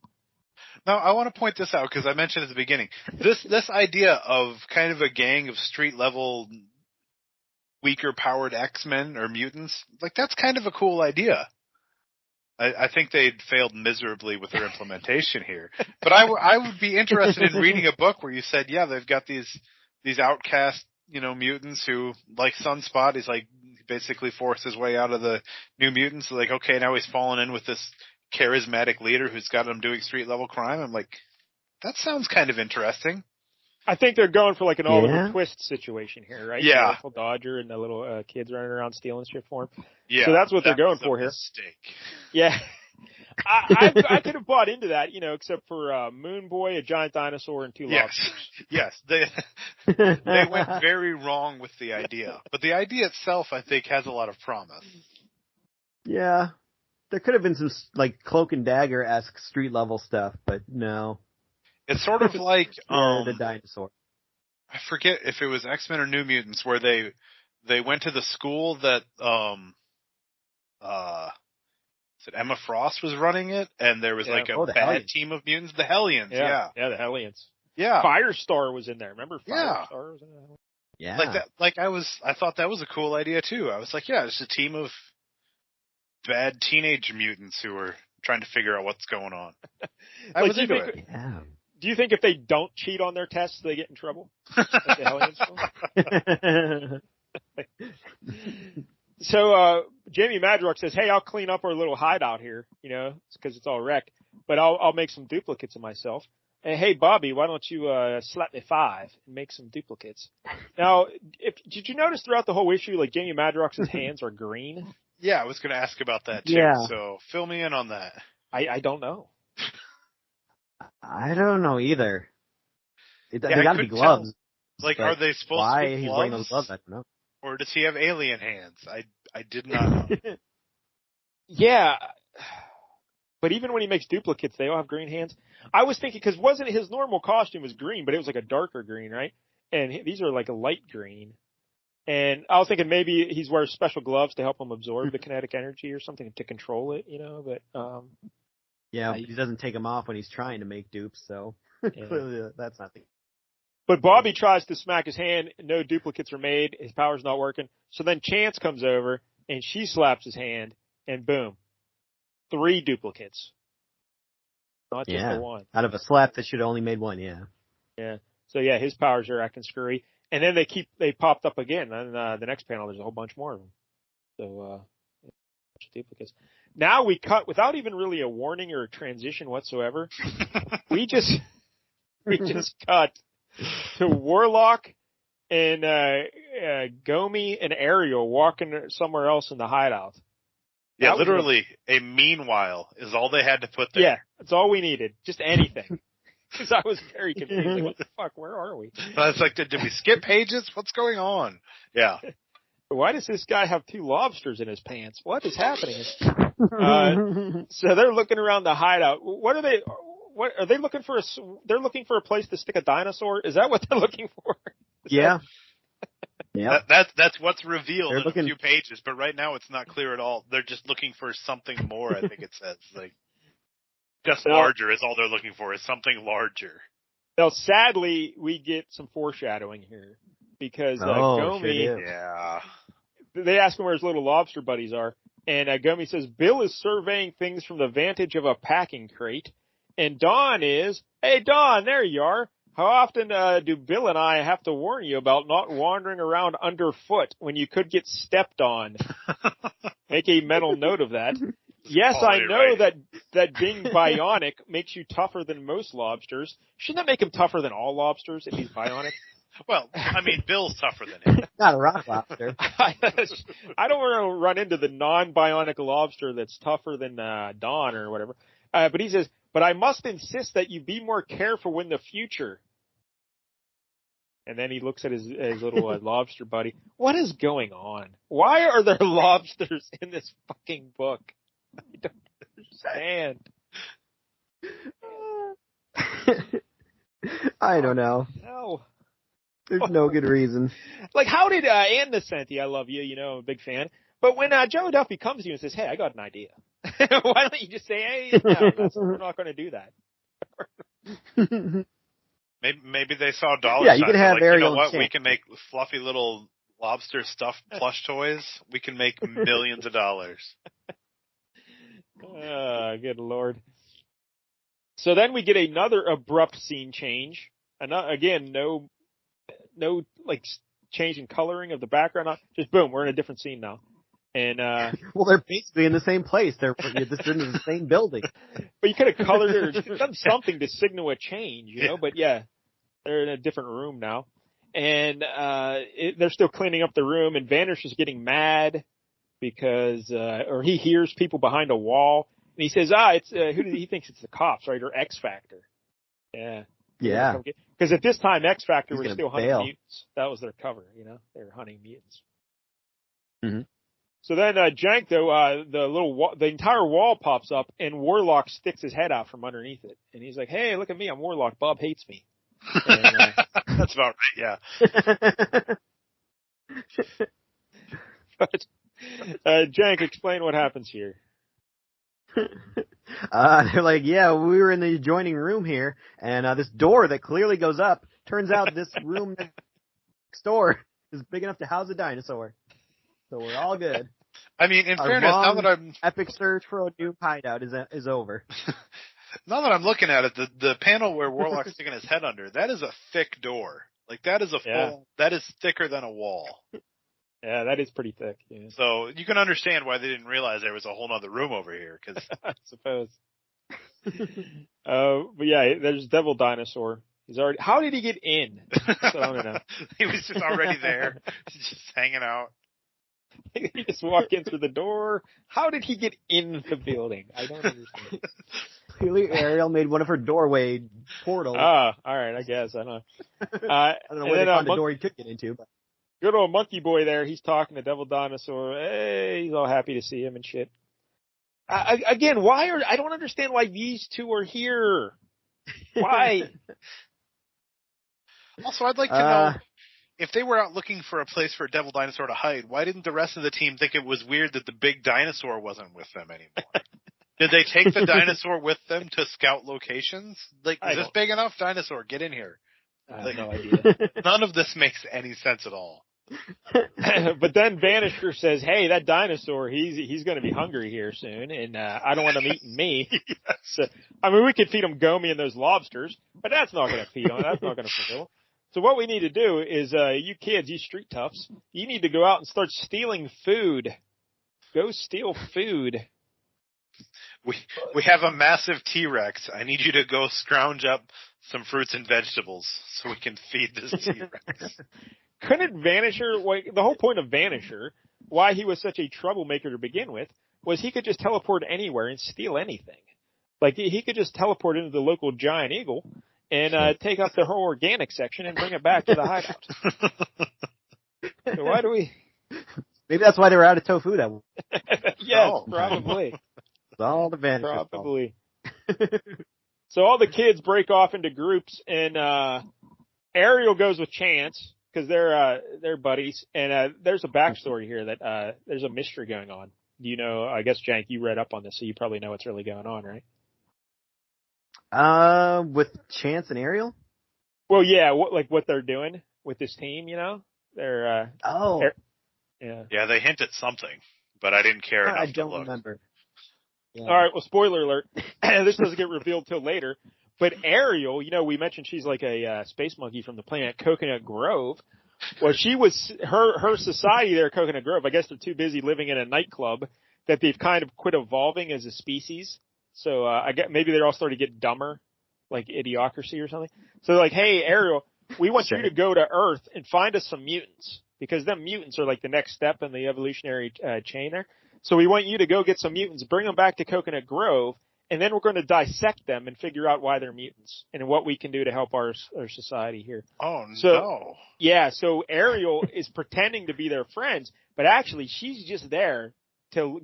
Now, I want to point this out because I mentioned at the beginning this idea of kind of a gang of street level, weaker powered X-Men or mutants. Like that's kind of a cool idea. I think they'd failed miserably with their implementation here. But I would be interested in reading a book where you said, yeah, they've got these outcast, mutants who, like Sunspot, he's like basically forced his way out of the New Mutants. So like, okay, now he's fallen in with this charismatic leader who's got him doing street level crime. I'm like, that sounds kind of interesting. I think they're going for like an Oliver Twist situation here, right? Yeah. Uncle Dodger and the little kids running around stealing shit for him. Yeah. So that's what they're going for here. Mistake. Yeah. I could have bought into that, except for Moon Boy, a giant dinosaur, and two lobsters. Yes. They went very wrong with the idea. But the idea itself, I think, has a lot of promise. Yeah. There could have been some, like, Cloak and Dagger-esque street-level stuff, but no. It's sort of like the dinosaur. I forget if it was X-Men or New Mutants where they went to the school that Emma Frost was running it, and there was like a bad Hellions. team of mutants, the Hellions. Yeah, the Hellions. Yeah, Firestar was in there. Remember Firestar was in there? Yeah. Like that. Like I thought that was a cool idea too. I was like, yeah, it's a team of bad teenage mutants who are trying to figure out what's going on. I was into it. Yeah. Do you think if they don't cheat on their tests, they get in trouble? Like the Hellions will? So Jamie Madrox says, "Hey, I'll clean up our little hideout here, because it's all wrecked. But I'll make some duplicates of myself. And hey, Bobby, why don't you slap me 5 and make some duplicates?" Now, did you notice throughout the whole issue, like Jamie Madrox's hands are green? Yeah, I was going to ask about that too. Yeah. So fill me in on that. I don't know. I don't know either. They got to be gloves. Like, are they supposed to be gloves? Why he's wearing those gloves, I don't know. Or does he have alien hands? I did not know. Yeah. But even when he makes duplicates, they all have green hands. I was thinking, because wasn't his normal costume was green, but it was like a darker green, right? And these are like a light green. And I was thinking maybe he's wearing special gloves to help him absorb the kinetic energy or something to control it, but, yeah, he doesn't take them off when he's trying to make dupes, so clearly that's not the. But Bobby tries to smack his hand. No duplicates are made. His power's not working. So then Chance comes over and she slaps his hand and boom, 3 duplicates. Not just the one. Out of a slap that should have only made 1, yeah. Yeah. So yeah, his powers are acting screwy. And then they popped up again. And the next panel, there's a whole bunch more of them. So, a bunch of duplicates. Now we cut without even really a warning or a transition whatsoever. we just cut to Warlock and Gomi and Ariel walking somewhere else in the hideout. Yeah, literally a meanwhile is all they had to put there. Yeah, that's all we needed. Just anything. Because I was very confused. Like, what the fuck? Where are we? I was like, did we skip pages? What's going on? Yeah. Why does this guy have 2 lobsters in his pants? What is happening? So they're looking around the hideout. What are they? What are they looking for? They're looking for a place to stick a dinosaur. Is that what they're looking for? Yeah. Yeah. That's what's revealed in a few pages, but right now it's not clear at all. They're just looking for something more. I think it says like just larger is all they're looking for. Is something larger. Now, sadly, we get some foreshadowing here because Gomi. Yeah. They ask him where his little lobster buddies are, and Gomi says Bill is surveying things from the vantage of a packing crate, and Don is, hey Don, there you are. How often do Bill and I have to warn you about not wandering around underfoot when you could get stepped on? Make a mental note of that. Yes, I know that being bionic makes you tougher than most lobsters. Shouldn't that make him tougher than all lobsters if he's bionic? Well, I mean, Bill's tougher than him. Not a rock lobster. I don't want to run into the non-bionic lobster that's tougher than Don or whatever. But he says, but I must insist that you be more careful in the future. And then he looks at his little lobster buddy. What is going on? Why are there lobsters in this fucking book? I don't understand. I don't know. No. There's no good reason. Like, how did Ann Nesenti, I love you, I'm a big fan. But when Joe Duffy comes to you and says, hey, I got an idea. Why don't you just say, hey, no, we're not going to do that. Maybe they saw dollars. Yeah, you can have like, Ariel. You know what? We can make fluffy little lobster stuffed plush toys. We can make millions of dollars. Good Lord. So then we get another abrupt scene change. Again, no like change in coloring of the background. Just boom, we're in a different scene now. And well, they're basically in the same place. They're in the same building. But you could have colored it or done something to signal a change, you know. But yeah, they're in a different room now, and they're still cleaning up the room. And Vanish is getting mad because or he hears people behind a wall, and he says, it's he thinks it's the cops, right, or X Factor. Yeah. Yeah. Because at this time, X Factor was still hunting bail. mutants. That was their cover, They were hunting mutants. Mm-hmm. So then, Jank, though, the entire wall pops up, and Warlock sticks his head out from underneath it, and he's like, "Hey, look at me! I'm Warlock. Bob hates me." And, that's about right. Yeah. But Jank, explain what happens here. They're like, yeah, we were in the adjoining room here, and this door that clearly goes up. Turns out this room next door is big enough to house a dinosaur. So we're all good. I mean, in fairness, now that I'm epic search for a new hideout is over. Now that I'm looking at it, the panel where Warlock's sticking his head under, that is a thick door. Like that is that is thicker than a wall. Yeah, that is pretty thick. Yeah. So you can understand why they didn't realize there was a whole other room over here. Cause I suppose. But yeah, there's Devil Dinosaur. He's already. How did he get in? So I don't know. He was just already there, just hanging out. He just walked in through the door. How did he get in the building? I don't understand. Clearly, Ariel made one of her doorway portals. All right, I guess. I don't know. I don't know where they found the door he could get into. But. Good old monkey boy there. He's talking to Devil Dinosaur. Hey, he's all happy to see him and shit. Again, I don't understand why these two are here. Why? Also, I'd like to know, if they were out looking for a place for a Devil Dinosaur to hide, why didn't the rest of the team think it was weird that the big dinosaur wasn't with them anymore? Did they take the dinosaur with them to scout locations? Like, is this big enough? Dinosaur, get in here. I have no idea. None of this makes any sense at all. But then Vanisher says, hey, that dinosaur, he's going to be hungry here soon, and I don't want him eating me. Yes. So, I mean, we could feed him Gomi and those lobsters, but that's not going to feed him. That's not going to fulfill him. So what we need to do is, you kids, you street toughs, you need to go out and start stealing food. Go steal food. We have a massive T-Rex. I need you to go scrounge up some fruits and vegetables so we can feed this T-Rex. couldn't Vanisher, like, the whole point of Vanisher, why he was such a troublemaker to begin with, was he could just teleport anywhere and steal anything. Like, he could just teleport into the local giant eagle and take up the whole organic section and bring it back to the hideout. So why do we... Maybe that's why they were out of tofu that one. Yes, probably. It's all the Vanisher. Probably. So all the kids break off into groups, and Ariel goes with Chance because they're buddies. And there's a backstory here that there's a mystery going on. Do you know? I guess Jank, you read up on this, so you probably know what's really going on, right? With Chance and Ariel. Well, yeah, what they're doing with this team, you know? They're yeah. Yeah, they hint at something, but I didn't care enough I don't to look. remember. Yeah. All right, well, spoiler alert. This doesn't get revealed till later. But Ariel, you know, we mentioned she's like a space monkey from the planet Coconut Grove. Well, she was her society there, Coconut Grove. I guess they're too busy living in a nightclub that they've kind of quit evolving as a species. So I get maybe they're all starting to get dumber, like Idiocracy or something. So they're like, hey, Ariel, we want you to go to Earth and find us some mutants, because them mutants are like the next step in the evolutionary chain there. So we want you to go get some mutants, bring them back to Coconut Grove, and then we're going to dissect them and figure out why they're mutants and what we can do to help our society here. Oh, no. Yeah, so Ariel is pretending to be their friends, but actually she's just there to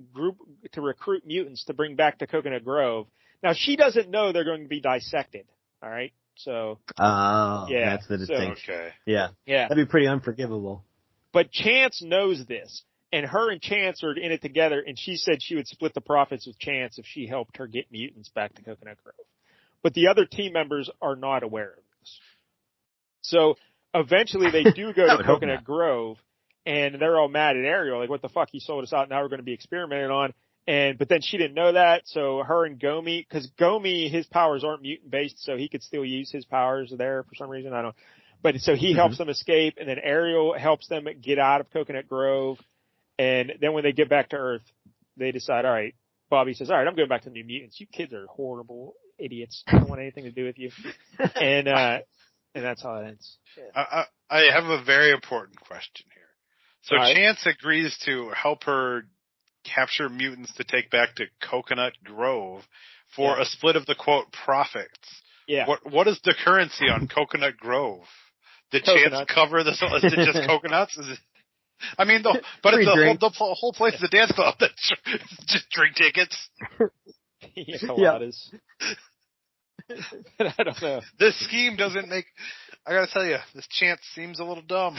recruit mutants to bring back to Coconut Grove. Now, she doesn't know they're going to be dissected, all right? So, yeah, that's the distinction. Okay. Yeah. That'd be pretty unforgivable. But Chance knows this. And her and Chance are in it together, and she said she would split the profits with Chance if she helped her get mutants back to Coconut Grove. But the other team members are not aware of this. So eventually they do go to Coconut Grove, and they're all mad at Ariel, like, what the fuck, he sold us out, now we're going to be experimented on. But then she didn't know that, so her and Gomi, because Gomi, his powers aren't mutant-based, so he could still use his powers there for some reason, I don't know. But so he helps them escape, and then Ariel helps them get out of Coconut Grove. And then when they get back to Earth, they decide, all right, Bobby says, all right, I'm going back to New Mutants. You kids are horrible idiots. I don't want anything to do with you. And that's how it ends. I have a very important question here. So Chance agrees to help her capture mutants to take back to Coconut Grove for a split of the, quote, profits. Yeah. What is the currency on Coconut Grove? Did Chance cover this? Is it just coconuts? Is it? I mean, the whole place is a dance club. That's just drink tickets. Coladas. I don't know. This scheme doesn't make. I gotta tell you, this Chance seems a little dumb.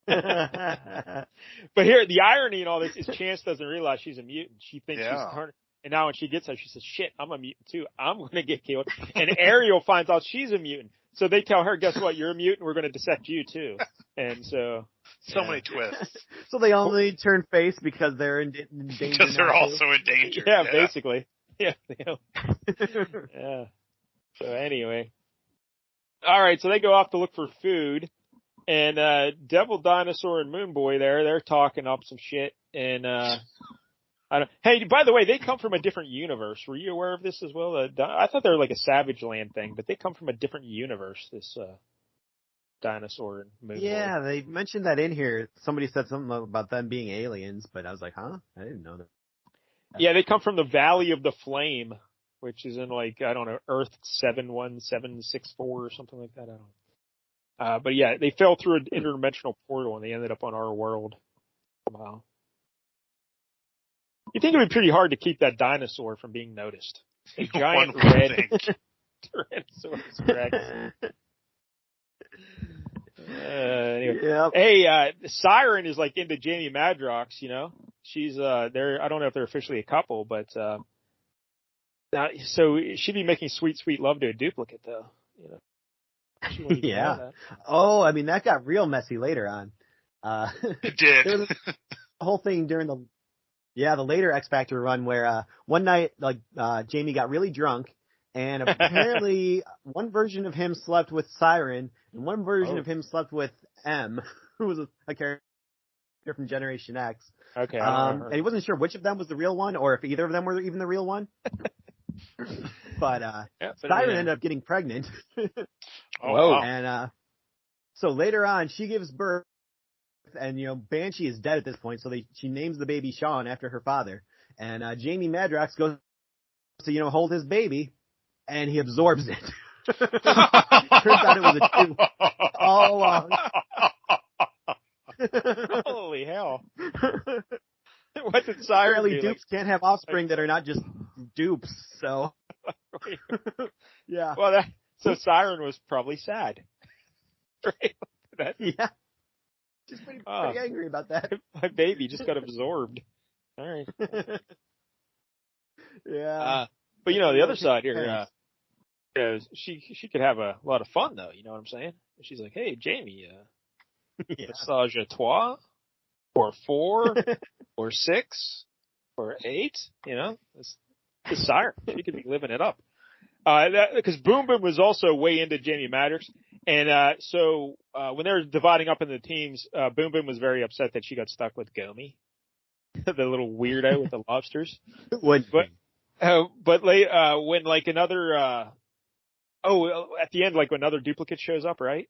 But here, the irony in all this is Chance doesn't realize she's a mutant. She thinks she's her. And now when she gets there, she says, shit, I'm a mutant too. I'm going to get killed. And Ariel finds out she's a mutant. So they tell her, guess what? You're a mutant. We're going to dissect you too. And so. So many twists. So they only turn face because they're in danger. Because they're also in danger. Yeah, basically. Yeah. Yeah. So anyway. All right. So they go off to look for food. And Devil Dinosaur and Moon Boy they're talking up some shit. And hey, by the way, they come from a different universe. Were you aware of this as well? I thought they were like a Savage Land thing, but they come from a different universe, this Dinosaur and Moon Boy. Yeah, they mentioned that in here. Somebody said something about them being aliens, but I was like, huh? I didn't know that. Yeah, they come from the Valley of the Flame, which is in like, I don't know, Earth 71764 or something like that. I don't know. But yeah, they fell through an interdimensional portal and they ended up on our world somehow. You think it would be pretty hard to keep that dinosaur from being noticed? A giant red Tyrannosaurus Rex. Anyway. Yep. Hey, Siren is like into Jamie Madrox, you know? She's, they're, I don't know if they're officially a couple, but, now, so she'd be making sweet, sweet love to a duplicate though, you know? Yeah. Oh, I mean, that got real messy later on. It did. There was a whole thing during the later X Factor run where, one night, like, Jamie got really drunk and apparently one version of him slept with Siren and one version of him slept with M, who was a character from Generation X. Okay. And he wasn't sure which of them was the real one or if either of them were even the real one. But Siren ended up getting pregnant. Wow. And So later on, she gives birth, and Banshee is dead at this point. So she names the baby Sean after her father, and Jamie Madrox goes to hold his baby, and he absorbs it. Turns out it was a dupe all along. Holy hell! What did Siren Apparently, do? dupes can't have offspring that are not just dupes. So, yeah. Well, so Siren was probably sad. Right? Yeah. She's pretty angry about that. My baby just got absorbed. All right. Yeah. But the other side here, she could have a lot of fun though. You know what I'm saying? She's like, hey, Jamie, massage à trois, or 4, or 6, or 8. It's Siren. She could be living it up. Because Boom Boom was also way into Jamie Madrox, and so when they were dividing up into teams, Boom Boom was very upset that she got stuck with Gomi, the little weirdo with the lobsters. But when like another, at the end, like when another duplicate shows up, right?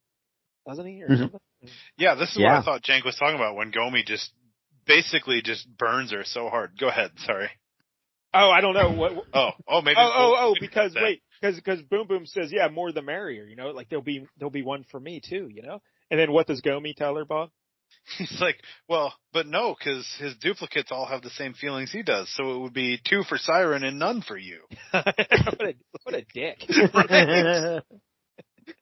Doesn't he or something? Yeah, this is what I thought Jank was talking about when Gomi just basically just burns her so hard. Go ahead, sorry. Oh, I don't know what. Maybe. Because because Boom Boom says, yeah, more the merrier. Like there'll be one for me too. And then what does Gomi tell her, Bob? He's like, well, but no, because his duplicates all have the same feelings he does, so it would be 2 for Siren and none for you. what a dick!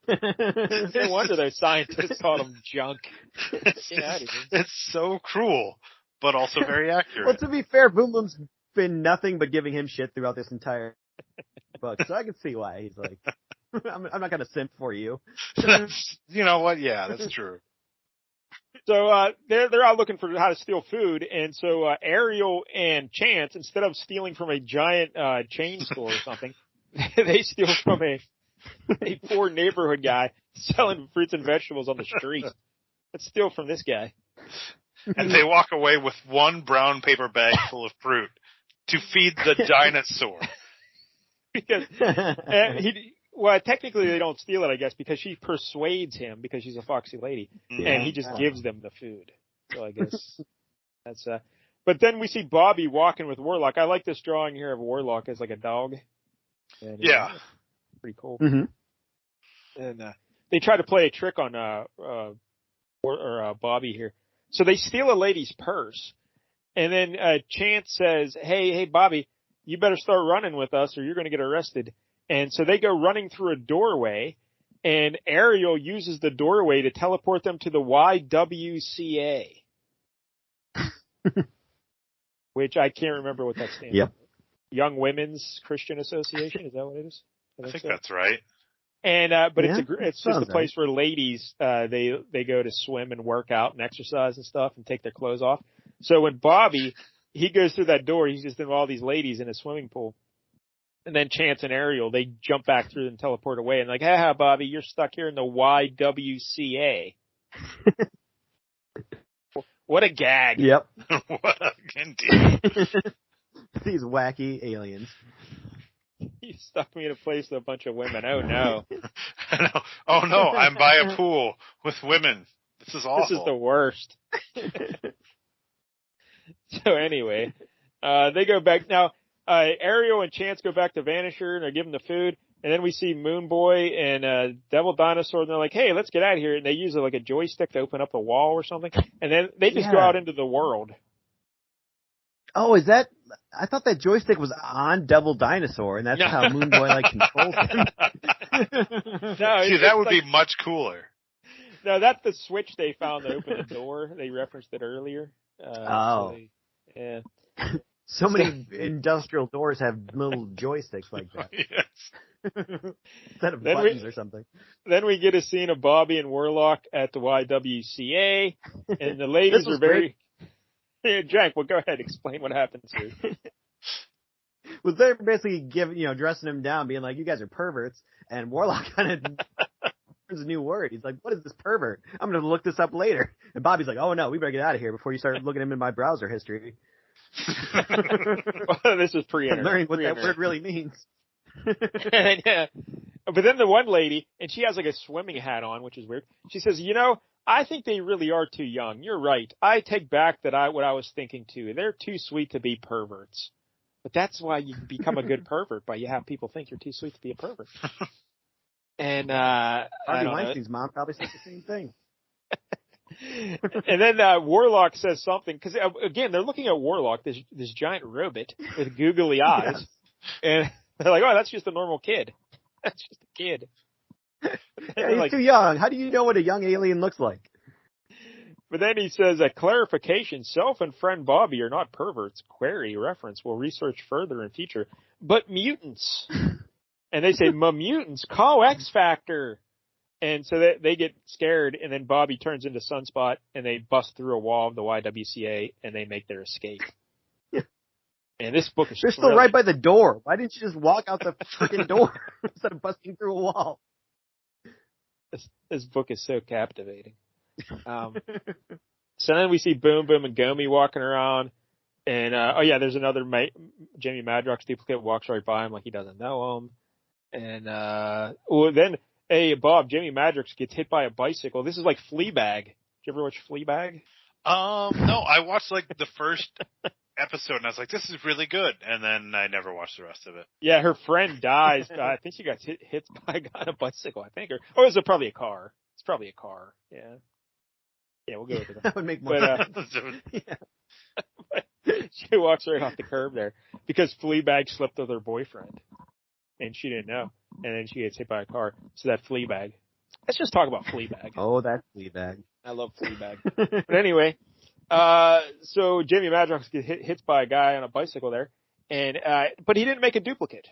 No wonder those scientists called him junk. It's so cruel, but also very accurate. Well, to be fair, Boom Boom's been nothing but giving him shit throughout this entire book, so I can see why he's like, I'm not going to simp for you. You know what? Yeah, that's true. So they're out looking for how to steal food, and so Ariel and Chance, instead of stealing from a giant chain store or something, they steal from a poor neighborhood guy selling fruits and vegetables on the street. Let's steal from this guy. And they walk away with one brown paper bag full of fruit to feed the dinosaur. Because technically they don't steal it, I guess, because she persuades him because she's a foxy lady, and he just gives them the food. So I guess that's. But then we see Bobby walking with Warlock. I like this drawing here of Warlock as like a dog. And, pretty cool. Mm-hmm. And they try to play a trick on Bobby here. So they steal a lady's purse, and then Chance says, "Hey, Bobby, you better start running with us, or you're going to get arrested." And so they go running through a doorway, and Ariel uses the doorway to teleport them to the YWCA, which I can't remember what that stands for. Young Women's Christian Association, is that what it is? I think that's right. And but it's just a place where ladies they go to swim and work out and exercise and stuff and take their clothes off. So when Bobby he goes through that door, he's just in all these ladies in a swimming pool. And then Chance and Ariel, they jump back through and teleport away and like, haha, Bobby, you're stuck here in the YWCA. What a gag. Yep. What a indeed. These wacky aliens. You stuck me in a place with a bunch of women. Oh no. Oh no, I'm by a pool with women. This is awful. This is the worst. So anyway, they go back now. Ariel and Chance go back to Vanisher and they're giving the food. And then we see Moon Boy and Devil Dinosaur and they're like, hey, let's get out of here. And they use like a joystick to open up a wall or something. And then they just go out into the world. Oh, is that? I thought that joystick was on Devil Dinosaur, and that's how Moon Boy like controls him. No, see, that would be much cooler. No, that's the switch they found to open the door. They referenced it earlier. So many industrial doors have little joysticks like that. Yes. Instead of buttons or something. Then we get a scene of Bobby and Warlock at the YWCA, and the ladies are very... Hey, Jack, well, go ahead. Explain what happens here. Well, they're basically dressing him down, being like, you guys are perverts, and Warlock kind of learns a new word. He's like, what is this pervert? I'm going to look this up later. And Bobby's like, oh, no, we better get out of here before you start looking him in my browser history. Well, this is pre-internet. Learning what that word really means. But then the one lady, and she has like a swimming hat on, which is weird. She says, I think they really are too young. You're right. I take back what I was thinking too. They're too sweet to be perverts. But that's why you become a good pervert, by you have people think you're too sweet to be a pervert. And Harvey Weinstein's mom probably says the same thing. And then Warlock says something, because again, they're looking at Warlock, this giant robot with googly eyes, yes. And they're like, oh, that's just a normal kid. That's just a kid. Yeah, he's too young. How do you know what a young alien looks like? But then he says, a clarification, Self and friend Bobby are not perverts. Query reference. We'll research further in future. But mutants. And they say, mutants, call X Factor. And so they get scared, and then Bobby turns into Sunspot, and they bust through a wall of the YWCA, and they make their escape. Yeah. And this book is They're still right by the door. Why didn't you just walk out the freaking door instead of busting through a wall? This book is so captivating. So then we see Boom Boom and Gomi walking around, and there's another Jamie Madrox duplicate walks right by him like he doesn't know him, and then hey Bob, Jamie Madrox gets hit by a bicycle. This is like Fleabag. Did you ever watch Fleabag? No, I watched like the first episode and I was like, this is really good, and then I never watched the rest of it. Yeah, her friend dies. I think she got hit by a guy on a bicycle. I think, or is it probably a car? It's probably a car. Yeah. Yeah, we'll go with it. That would make more sense. Yeah. But she walks right off the curb there because Fleabag slept with her boyfriend, and she didn't know. And then she gets hit by a car. So that Fleabag. Let's just talk about Fleabag. Oh, that's Fleabag. I love Fleabag. But anyway, so Jamie Madrox gets hit by a guy on a bicycle there, and but he didn't make a duplicate.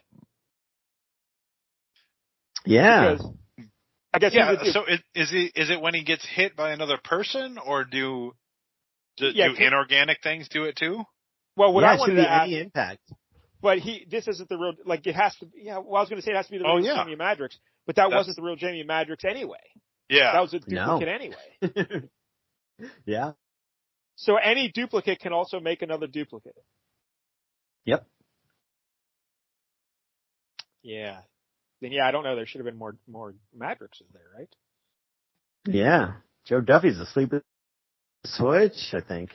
Yeah. Because, I guess so is it when he gets hit by another person, or do inorganic things do it too? Well, what I wanted to ask, any impact. But this isn't the real, like it has to, well, I was going to say it has to be the real Jamie Madrox, but that wasn't the real Jamie Madrox anyway. Yeah. That was a duplicate anyway. Yeah. So any duplicate can also make another duplicate. Yep. Yeah. Then I don't know. There should have been more Madroxes there, right? Yeah. Joe Duffy's asleep at the switch, I think.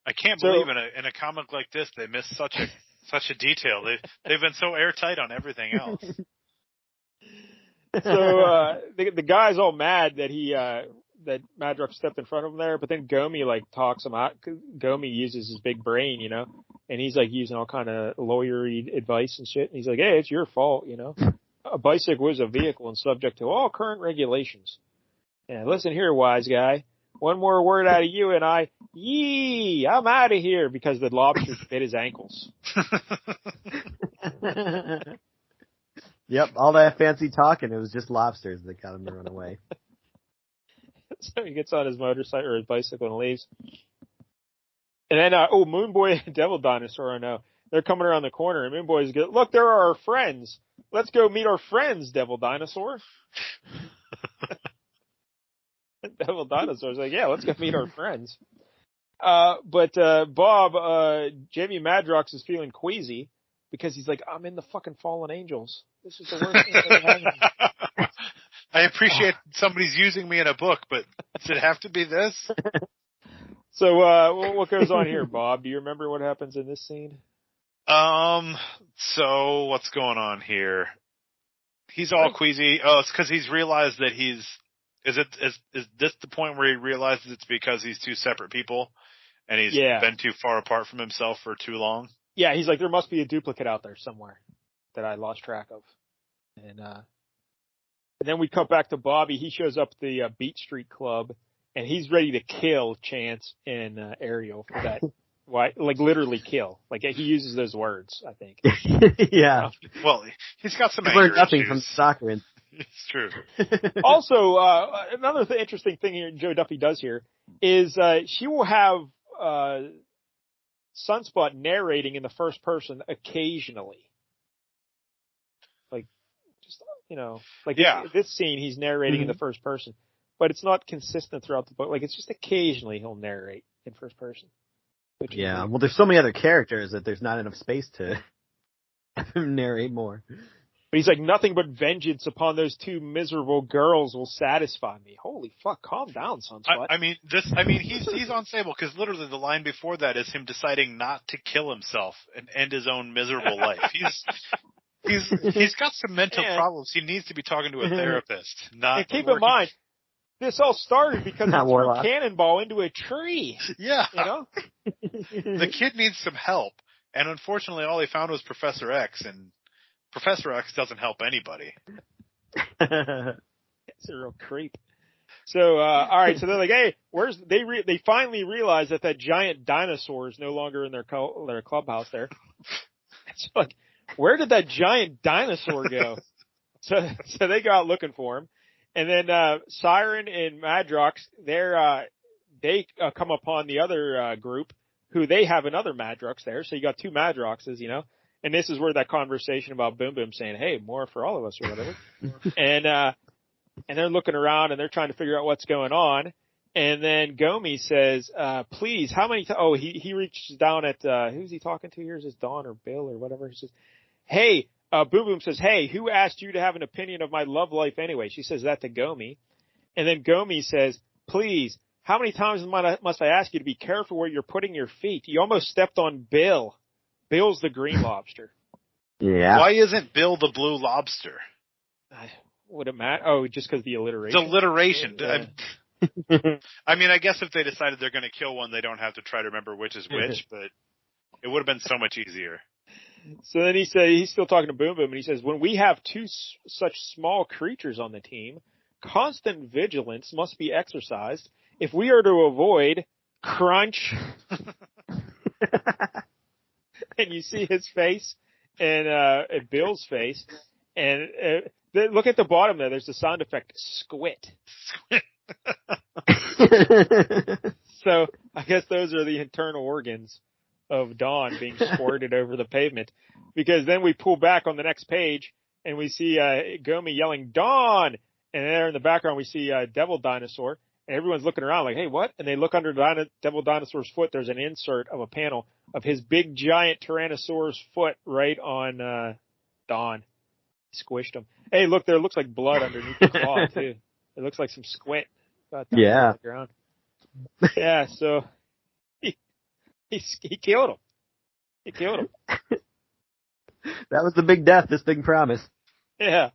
I can't believe in a comic like this they missed such a detail. They've been so airtight on everything else. So the guy's all mad that that Madrox stepped in front of him there, but then Gomi talks him out. Gomi uses his big brain, and he's like using all kind of lawyery advice and shit. And he's like, "Hey, it's your fault, A bicycle is a vehicle and subject to all current regulations. And listen here, wise guy. One more word out of you and I'm out of here," because the lobster bit his ankles. Yep, all that fancy talking, it was just lobsters that got him to run away. So he gets on his motorcycle or his bicycle and leaves. And then, Moon Boy and Devil Dinosaur, I know. They're coming around the corner, and Moon Boy's good. Look, there are our friends. Let's go meet our friends, Devil Dinosaur. Devil Dinosaur's like, yeah, let's go meet our friends. But Bob, Jamie Madrox is feeling queasy because he's like, I'm in the fucking Fallen Angels. This is the worst thing that ever happened. I appreciate somebody's using me in a book, but does it have to be this? So, what goes on here, Bob? Do you remember what happens in this scene? So what's going on here? He's all queasy. Oh, it's because he's realized that is this the point where he realizes it's because he's two separate people and he's been too far apart from himself for too long? Yeah, he's like, there must be a duplicate out there somewhere that I lost track of. And then we cut back to Bobby. He shows up at the Beat Street Club, and he's ready to kill Chance and Ariel for that. Why? Like literally kill. Like he uses those words, I think. Yeah. Well, he's got some. He learned nothing from soccer. It's true. Also, another interesting thing here Joe Duffy does here is she will have Sunspot narrating in the first person occasionally. Like, just this scene he's narrating in the first person, but it's not consistent throughout the book. Like it's just occasionally he'll narrate in first person. Yeah, well, there's so many other characters that there's not enough space to have him narrate more. But he's like, nothing but vengeance upon those two miserable girls will satisfy me. Holy fuck, calm down, Sunspot. He's unstable because literally the line before that is him deciding not to kill himself and end his own miserable life. He's got some mental problems. He needs to be talking to a therapist. And keep in mind, this all started because he threw a cannonball into a tree. Yeah. You know? The kid needs some help. And unfortunately, all he found was Professor X, and Professor X doesn't help anybody. It's a real creep. So, all right. So they're like, hey, they finally realize that giant dinosaur is no longer in their clubhouse there. It's like, where did that giant dinosaur go? So they go out looking for him. And then, Siren and Madrox, they come upon the other, group who they have another Madrox there. So you got two Madroxes, you know, and this is where that conversation about Boom Boom saying, hey, more for all of us or whatever. And they're looking around and they're trying to figure out what's going on. And then Gomi says, please, how many he reaches down at, who's he talking to here? Is this Dawn or Bill or whatever? He says, hey, Boom Boom says, hey, who asked you to have an opinion of my love life anyway? She says that to Gomi. And then Gomi says, please, how many times must I ask you to be careful where you're putting your feet? You almost stepped on Bill. Bill's the green lobster. Yeah. Why isn't Bill the blue lobster? Would it matter? Oh, just because the alliteration. It's alliteration. Yeah. I mean, I guess if they decided they're going to kill one, they don't have to try to remember which is which, but it would have been so much easier. So then he's still talking to Boom Boom, and he says, when we have two such small creatures on the team, constant vigilance must be exercised if we are to avoid crunch. And you see his face and Bill's face, and look at the bottom there. There's the sound effect, squit. So I guess those are the internal organs of Dawn being squirted over the pavement, because then we pull back on the next page and we see Gomi yelling Dawn, and there in the background we see Devil Dinosaur, and everyone's looking around like, hey, what? And they look under Devil Dinosaur's foot. There's an insert of a panel of his big giant Tyrannosaurus foot right on Dawn. Squished him. Hey, look, there looks like blood underneath the claw too. It looks like some squint. Yeah. On the ground. Yeah, so he killed him. He killed him. That was the big death this thing promised. Yeah,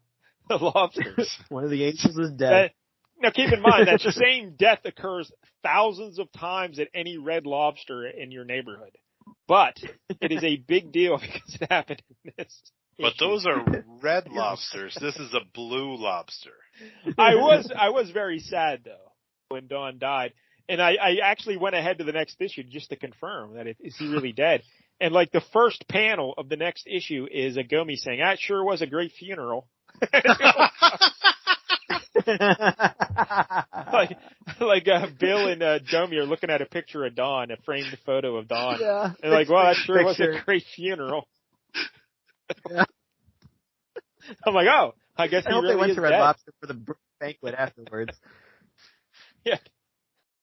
the lobsters. One of the angels is dead. Now keep in mind that same death occurs thousands of times at any red lobster in your neighborhood. But it is a big deal because it happened in this. But those are red lobsters. This is a blue lobster. I was very sad though when Dawn died, and I actually went ahead to the next issue just to confirm that is he really dead. And like the first panel of the next issue is a Gomi saying, "That sure was a great funeral." like Bill and Domi are looking at a picture of Dawn, a framed photo of Dawn. Yeah, and like, well, that sure was a great funeral. Yeah. I'm like, oh, I guess I hope really they went to Red dead. Lobster for the banquet afterwards. Yeah,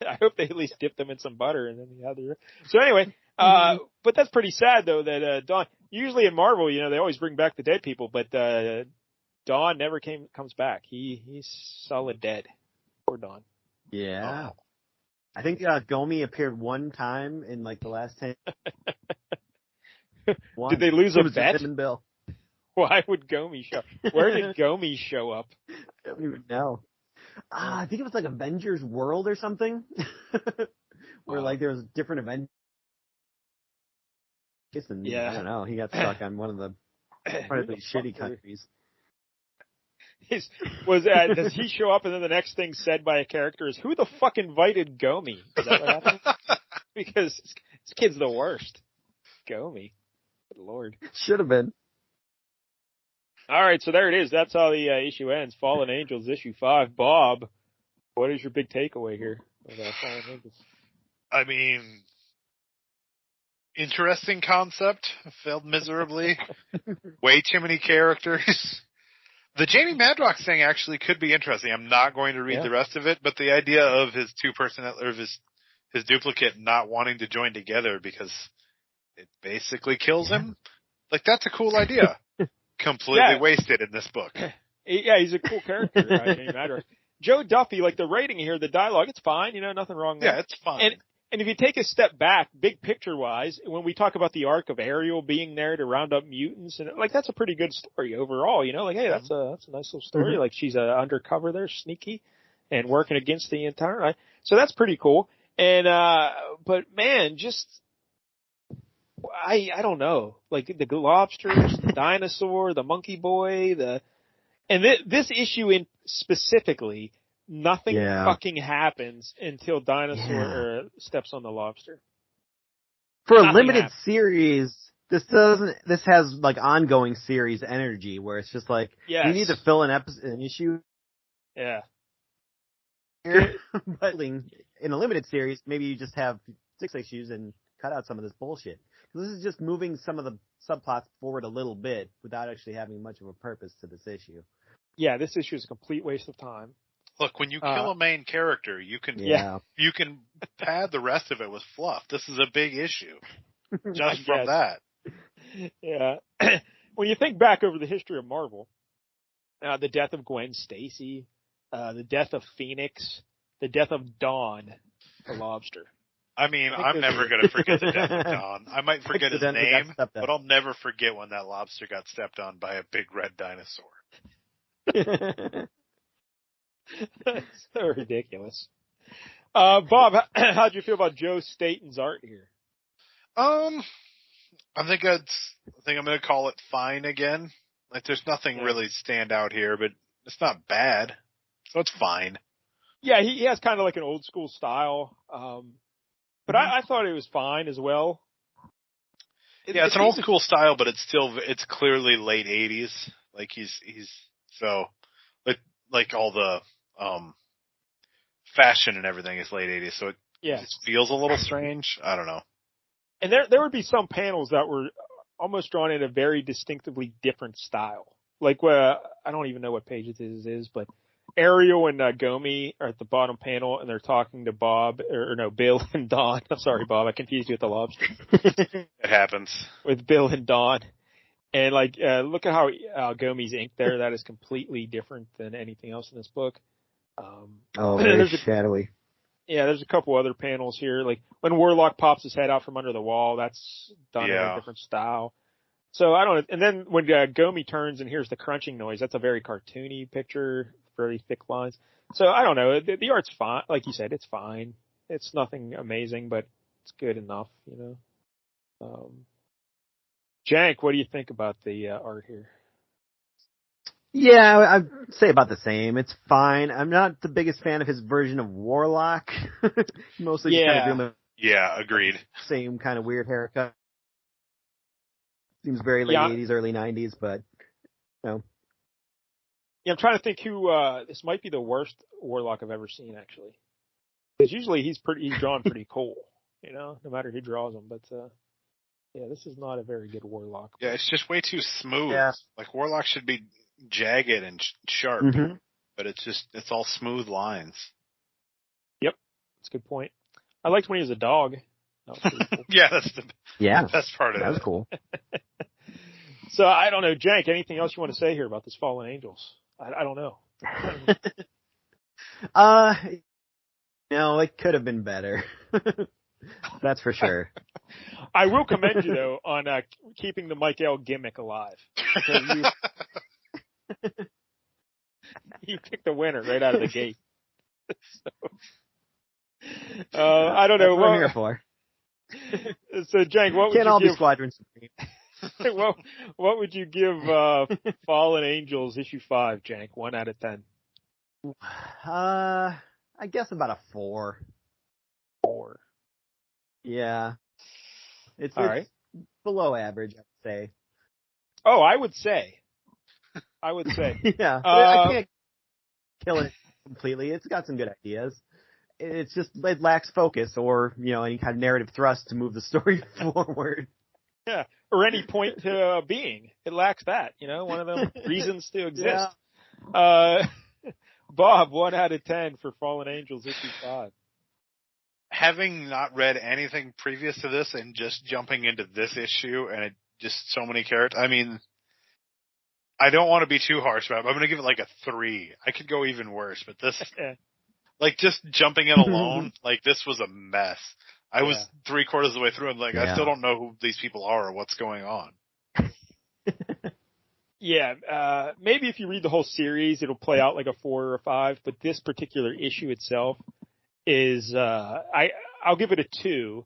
I hope they at least dipped them in some butter and then the other. So anyway, but that's pretty sad though that Dawn. Usually in Marvel, you know, they always bring back the dead people, but Dawn never comes back. He's solid dead. Poor Dawn. Yeah. Oh. I think Gomi appeared one time in like the last 10. Did they lose a bet? Him and Bill. Why would Gomi show? Where did Gomi show up? I don't even know. I think it was like Avengers World or something. Where like there was different events. Yeah. I don't know. He got stuck on one of the shitty countries. Does he show up and then the next thing said by a character is, who the fuck invited Gomi? Is that what happened? Because this kid's the worst. Gomi. Good Lord. Should have been. All right, so there it is. That's how the issue ends. Fallen Angels, issue 5. Bob, what is your big takeaway here of Fallen Angels? I mean, interesting concept. Failed miserably. Way too many characters. The Jamie Madrox thing actually could be interesting. I'm not going to read the rest of it, but the idea of his his duplicate not wanting to join together because it basically kills him, like that's a cool idea. completely wasted in this book. Yeah, he's a cool character. Any matter. Joe Duffy, like the writing here, the dialogue, it's fine. Nothing wrong there. Yeah, it's fine. And if you take a step back, big picture wise, when we talk about the arc of Ariel being there to round up mutants, and like that's a pretty good story overall. Like hey, that's a nice little story. Mm-hmm. Like she's undercover there, sneaky, and working against the entire. So that's pretty cool. And but man, just I don't know, like the lobsters, the dinosaur, the monkey boy, this issue in specifically. Nothing fucking happens until Dinosaur steps on the lobster. For a limited series, this has like ongoing series energy where it's just like you need to fill an issue. Yeah. But in a limited series, maybe you just have 6 issues and cut out some of this bullshit. This is just moving some of the subplots forward a little bit without actually having much of a purpose to this issue. Yeah, this issue is a complete waste of time. Look, when you kill a main character, you can pad the rest of it with fluff. This is a big issue, just from that. Yeah. When you think back over the history of Marvel, the death of Gwen Stacy, the death of Phoenix, the death of Dawn, the lobster. I mean, I'm never going to forget the death of Dawn. I might forget his name, but I'll never forget when that lobster got stepped on by a big red dinosaur. That's so ridiculous. Bob, how'd you feel about Joe Staten's art here? I think I'm going to call it fine again. Like, there's nothing really stand out here, but it's not bad, so it's fine. Yeah, he has kind of like an old school style, but I thought it was fine as well. It's an old school style, but it's clearly late '80s. Like he's so like all the fashion and everything is late '80s, so it just feels a little strange. I don't know. And there would be some panels that were almost drawn in a very distinctively different style. Like I don't even know what page it is, but Ariel and Gomi are at the bottom panel, and they're talking to Bill and Dawn. I'm sorry, Bob, I confused you with the lobster. It happens. With Bill and Dawn. And look at how Gomi's ink there. That is completely different than anything else in this book. Very shadowy. Yeah, there's a couple other panels here. Like when Warlock pops his head out from under the wall, that's done in a different style. So I don't know. And then when Gomi turns and hears the crunching noise, that's a very cartoony picture, very thick lines. So I don't know. The art's fine. Like you said, it's fine. It's nothing amazing, but it's good enough, Jank, what do you think about the art here? Yeah, I'd say about the same. It's fine. I'm not the biggest fan of his version of Warlock. Mostly just kind of doing agreed. Same kind of weird haircut. Seems very late 80s, early 90s, but, Yeah, I'm trying to think who, this might be the worst Warlock I've ever seen, actually. Because usually he's drawn pretty cool, no matter who draws him, but, this is not a very good Warlock. Yeah, it's just way too smooth. Yeah. Like, Warlock should be jagged and sharp, but it's all smooth lines. Yep, that's a good point. I liked when he was a dog. That was pretty cool. That's the best part of it. That was cool. So, I don't know, Jank, anything else you want to say here about this Fallen Angels? I don't know. No, it could have been better. That's for sure. I will commend you, though, on keeping the Michael gimmick alive. You picked the winner right out of the gate. I don't know. That's what I'm here for. So, Jank, what would Can't you all give? Be Squadron Supreme. What would you give Fallen Angels issue 5, Jank? 1 out of 10. I guess about a 4. 4. Yeah. It's all right. Below average, I'd say. Oh, I would say. Yeah. I can't kill it completely. It's got some good ideas. It's just, it lacks focus or, any kind of narrative thrust to move the story forward. Yeah. Or any point to being. It lacks that, one of the reasons to exist. Yeah. Bob, 1 out of 10 for Fallen Angels issue 5. Having not read anything previous to this and just jumping into this issue and just so many characters, I mean, I don't want to be too harsh about it. I'm going to give it like a 3. I could go even worse, but this, like, just jumping in alone, like, this was a mess. I was 3/4 of the way through and, like, I still don't know who these people are or what's going on. Yeah, maybe if you read the whole series, it'll play out like a 4 or a 5, but this particular issue itself is, I'll give it a 2.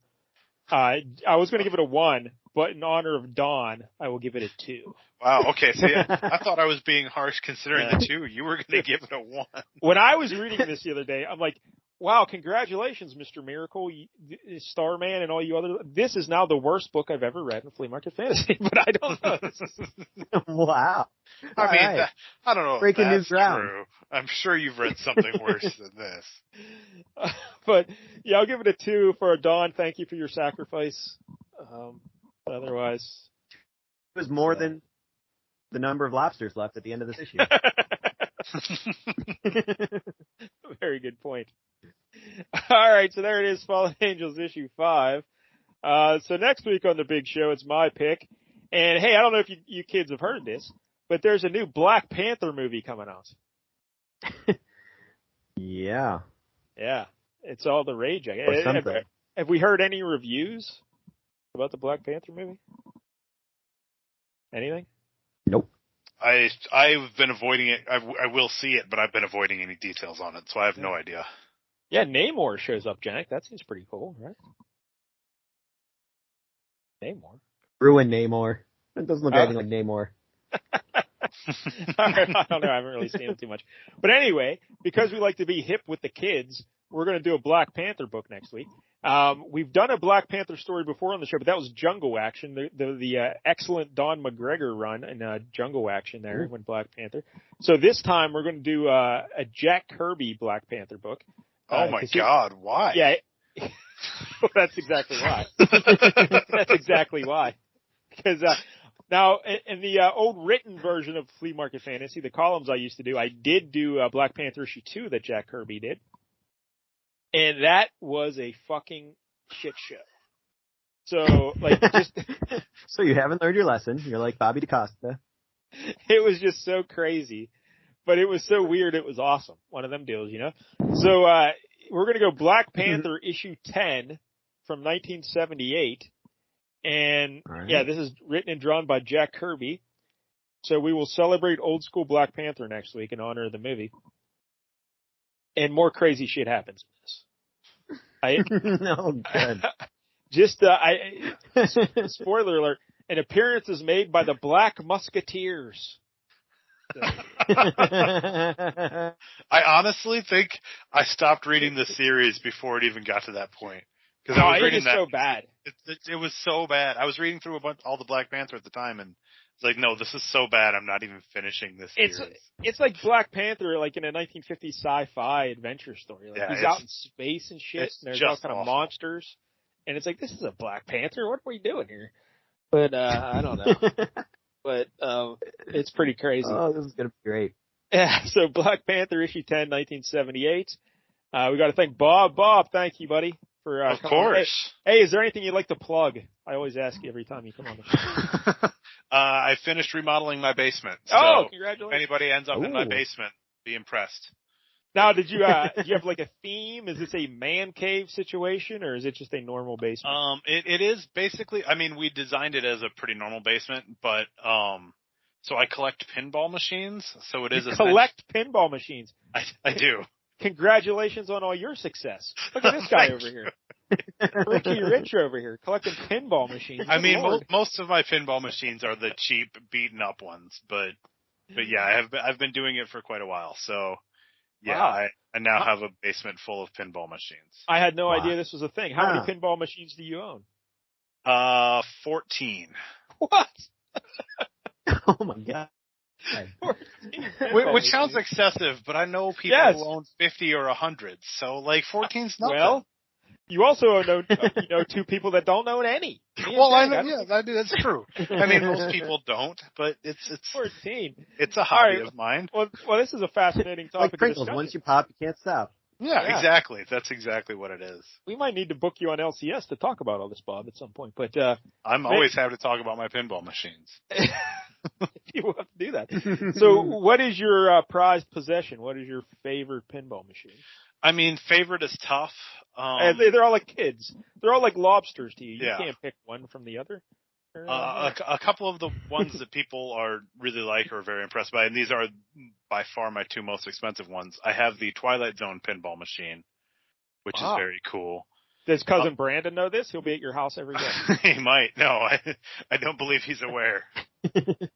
I was going to give it a 1, but in honor of Dawn, I will give it a 2. Wow, okay, see, I thought I was being harsh considering the 2. You were going to give it a 1. When I was reading this the other day, I'm like, wow, congratulations, Mr. Miracle, Starman, and all you other. This is now the worst book I've ever read in Flea Market Fantasy, but I don't know. Wow. I mean, I don't know if Breaking that's new ground. true. I'm sure you've read something worse than this. But, yeah, I'll give it a 2 for Dawn. Thank you for your sacrifice. Otherwise. It was more than the number of lobsters left at the end of this issue. Very good point. All right, so there it is, Fallen Angels issue 5. So next week on the big show, it's my pick. And hey, I don't know if you kids have heard this, but there's a new Black Panther movie coming out. Yeah. Yeah, it's all the rage. Have we heard any reviews about the Black Panther movie? Anything? Nope. I've been avoiding it. I will see it, but I've been avoiding any details on it, so I have no idea. Yeah, Namor shows up, Jack. That seems pretty cool, right? Namor. Ruin Namor. It doesn't look anything like Namor. I don't know. I haven't really seen him too much. But anyway, because we like to be hip with the kids, we're going to do a Black Panther book next week. We've done a Black Panther story before on the show, but that was Jungle Action, the excellent Don McGregor run in Jungle Action there when Black Panther. So this time we're going to do a Jack Kirby Black Panther book. Oh my God, why? Yeah, well, that's exactly why. That's exactly why. Because now, in the old written version of Flea Market Fantasy, the columns I used to do, I did do Black Panther issue 2 that Jack Kirby did. And that was a fucking shit show. So, like, just. So you haven't learned your lesson. You're like Bobby DaCosta. It was just so crazy. But it was so weird, it was awesome. One of them deals, you know? So, we're gonna go Black Panther issue 10 from 1978. And, yeah, this is written and drawn by Jack Kirby. So we will celebrate old school Black Panther next week in honor of the movie. And more crazy shit happens in this. No, good. Just, spoiler alert, an appearance is made by the Black Musketeers. I honestly think I stopped reading the series before it even got to that point. Because I was reading that. So bad. It was so bad. I was reading through all the Black Panther at the time, and it's like, no, this is so bad. I'm not even finishing this series. It's like Black Panther, like in a 1950s sci-fi adventure story. Like he's out in space and shit, and there's all kind of monsters, and it's like, this is a Black Panther. What are we doing here? But I don't know. But it's pretty crazy. Oh, this is gonna be great. Yeah. So Black Panther issue 10, 1978. We got to thank Bob. Bob, thank you, buddy. For, of course. Hey, is there anything you'd like to plug? I always ask you every time you come on the show. I finished remodeling my basement. So congratulations. If anybody ends up in my basement, be impressed. Now, did you have like a theme? Is this a man cave situation, or is it just a normal basement? It is basically, I mean, we designed it as a pretty normal basement, but, so I collect pinball machines, so it is a collect pinball machines. I do. Congratulations on all your success. Look at this guy over here. Ricky Rich over here, collecting pinball machines. I mean, most of my pinball machines are the cheap, beaten up ones, but yeah, I've been doing it for quite a while, so yeah, wow. I now have a basement full of pinball machines. I had no idea this was a thing. How many pinball machines do you own? 14. What? Oh my God. Which sounds excessive, but I know people who own 50 or 100, so like 14's nothing. Well, you also know 2 people that don't own any. Well, I know, that's true. I mean, most people don't, but it's 14. It's a hobby of mine. Well, this is a fascinating topic. Like Pringles, once you pop, you can't stop. Yeah, exactly. That's exactly what it is. We might need to book you on LCS to talk about all this, Bob, at some point. But I'm always happy to talk about my pinball machines. You will have to do that. So, what is your prized possession? What is your favorite pinball machine? I mean, favorite is tough. They're all like kids. They're all like lobsters to you. You Yeah. can't pick one from the other. A couple of the ones that people are really like or very impressed by, and these are by far my two most expensive ones. I have the Twilight Zone pinball machine, which is very cool. Does cousin Brandon know this? He'll be at your house every day. He might. No, I don't believe he's aware. And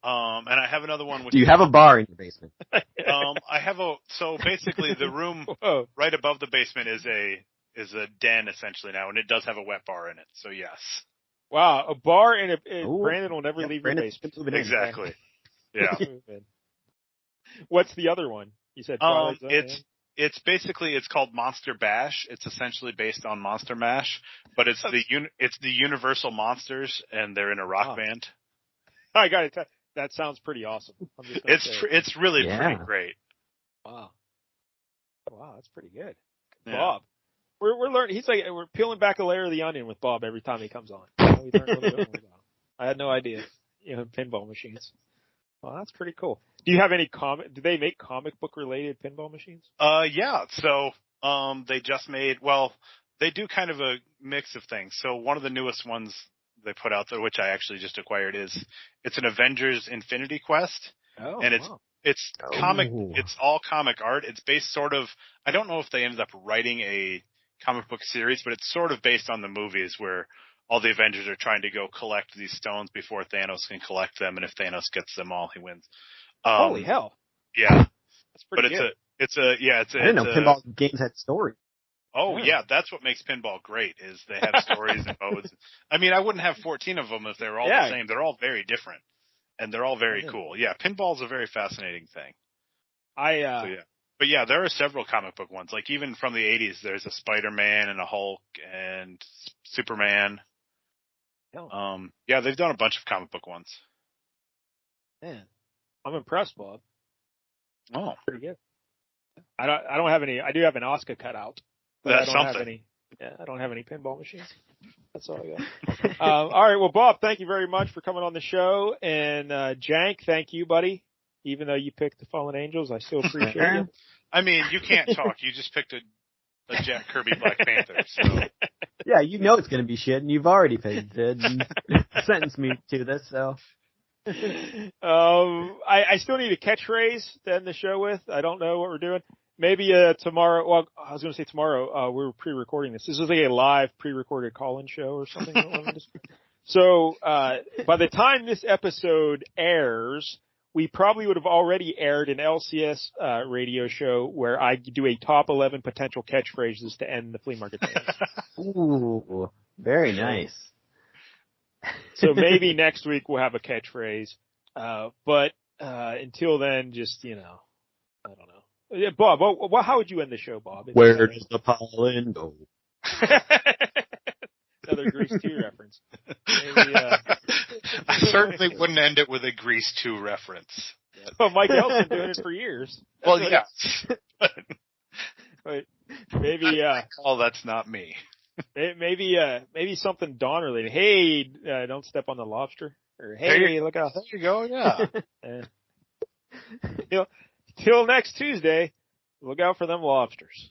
I have another one. Do you have a bar in your basement? I have so basically the room right above the basement is a den essentially now, and it does have a wet bar in it. So yes. Wow, a bar and Brandon will never leave your basement. Exactly. Yeah. What's the other one? You said Twilight Zone, it's basically called Monster Bash. It's essentially based on Monster Mash, but it's the Universal Monsters, and they're in a rock band. I got it. That sounds pretty awesome. It's really pretty great. Wow, that's pretty good. Yeah. Bob, we're learning. He's like we're peeling back a layer of the onion with Bob every time he comes on. We learn a little bit more about him. I had no idea. Pinball machines. Well, that's pretty cool. Do you have any do they make comic book related pinball machines? Yeah. So, they just made, they do kind of a mix of things. So one of the newest ones they put out there, which I actually just acquired, it's an Avengers Infinity Quest. Oh, and it's comic, it's all comic art. It's based sort of, I don't know if they ended up writing a comic book series, but it's sort of based on the movies where all the Avengers are trying to go collect these stones before Thanos can collect them, and if Thanos gets them all, he wins. Holy hell! Yeah, that's pretty good. I didn't know pinball games had stories. Oh yeah, that's what makes pinball great is they have stories and modes. I mean, I wouldn't have 14 of them if they were all the same. They're all very different, and they're all very cool. Yeah, pinball's a very fascinating thing. But yeah, there are several comic book ones. Like even from the 80s, there's a Spider-Man and a Hulk and Superman. Yeah, they've done a bunch of comic book ones. Man, I'm impressed, Bob. Oh, pretty good. I don't have any. I do have an Oscar cutout. That's something. I don't have any pinball machines. That's all I got. All right, well, Bob, thank you very much for coming on the show, and Jank, thank you, buddy. Even though you picked the Fallen Angels, I still appreciate you. I mean, you can't talk. You just picked a Jack Kirby Black Panther. So. Yeah, you know it's going to be shit, and you've already picked it and sentenced me to this, so. I still need a catchphrase to end the show with. I don't know what we're doing. Maybe tomorrow. Well, I was going to say tomorrow. We're pre-recording this. This is like a live pre-recorded call-in show or something. So by the time this episode airs, we probably would have already aired an LCS radio show where I do a top 11 potential catchphrases to end the flea market days. Ooh, very nice. So maybe next week we'll have a catchphrase. But until then, just, I don't know. Yeah, Bob, how would you end the show, Bob? Where does the pollen go? Another Grease 2 reference. Maybe, I certainly wouldn't end it with a Grease 2 reference. Well, Mike L's been doing it for years. Well, yeah. But maybe. Oh, that's not me. Maybe something Dawn related. Hey, don't step on the lobster. Or hey, look out. There you go. Yeah. Till next Tuesday, look out for them lobsters.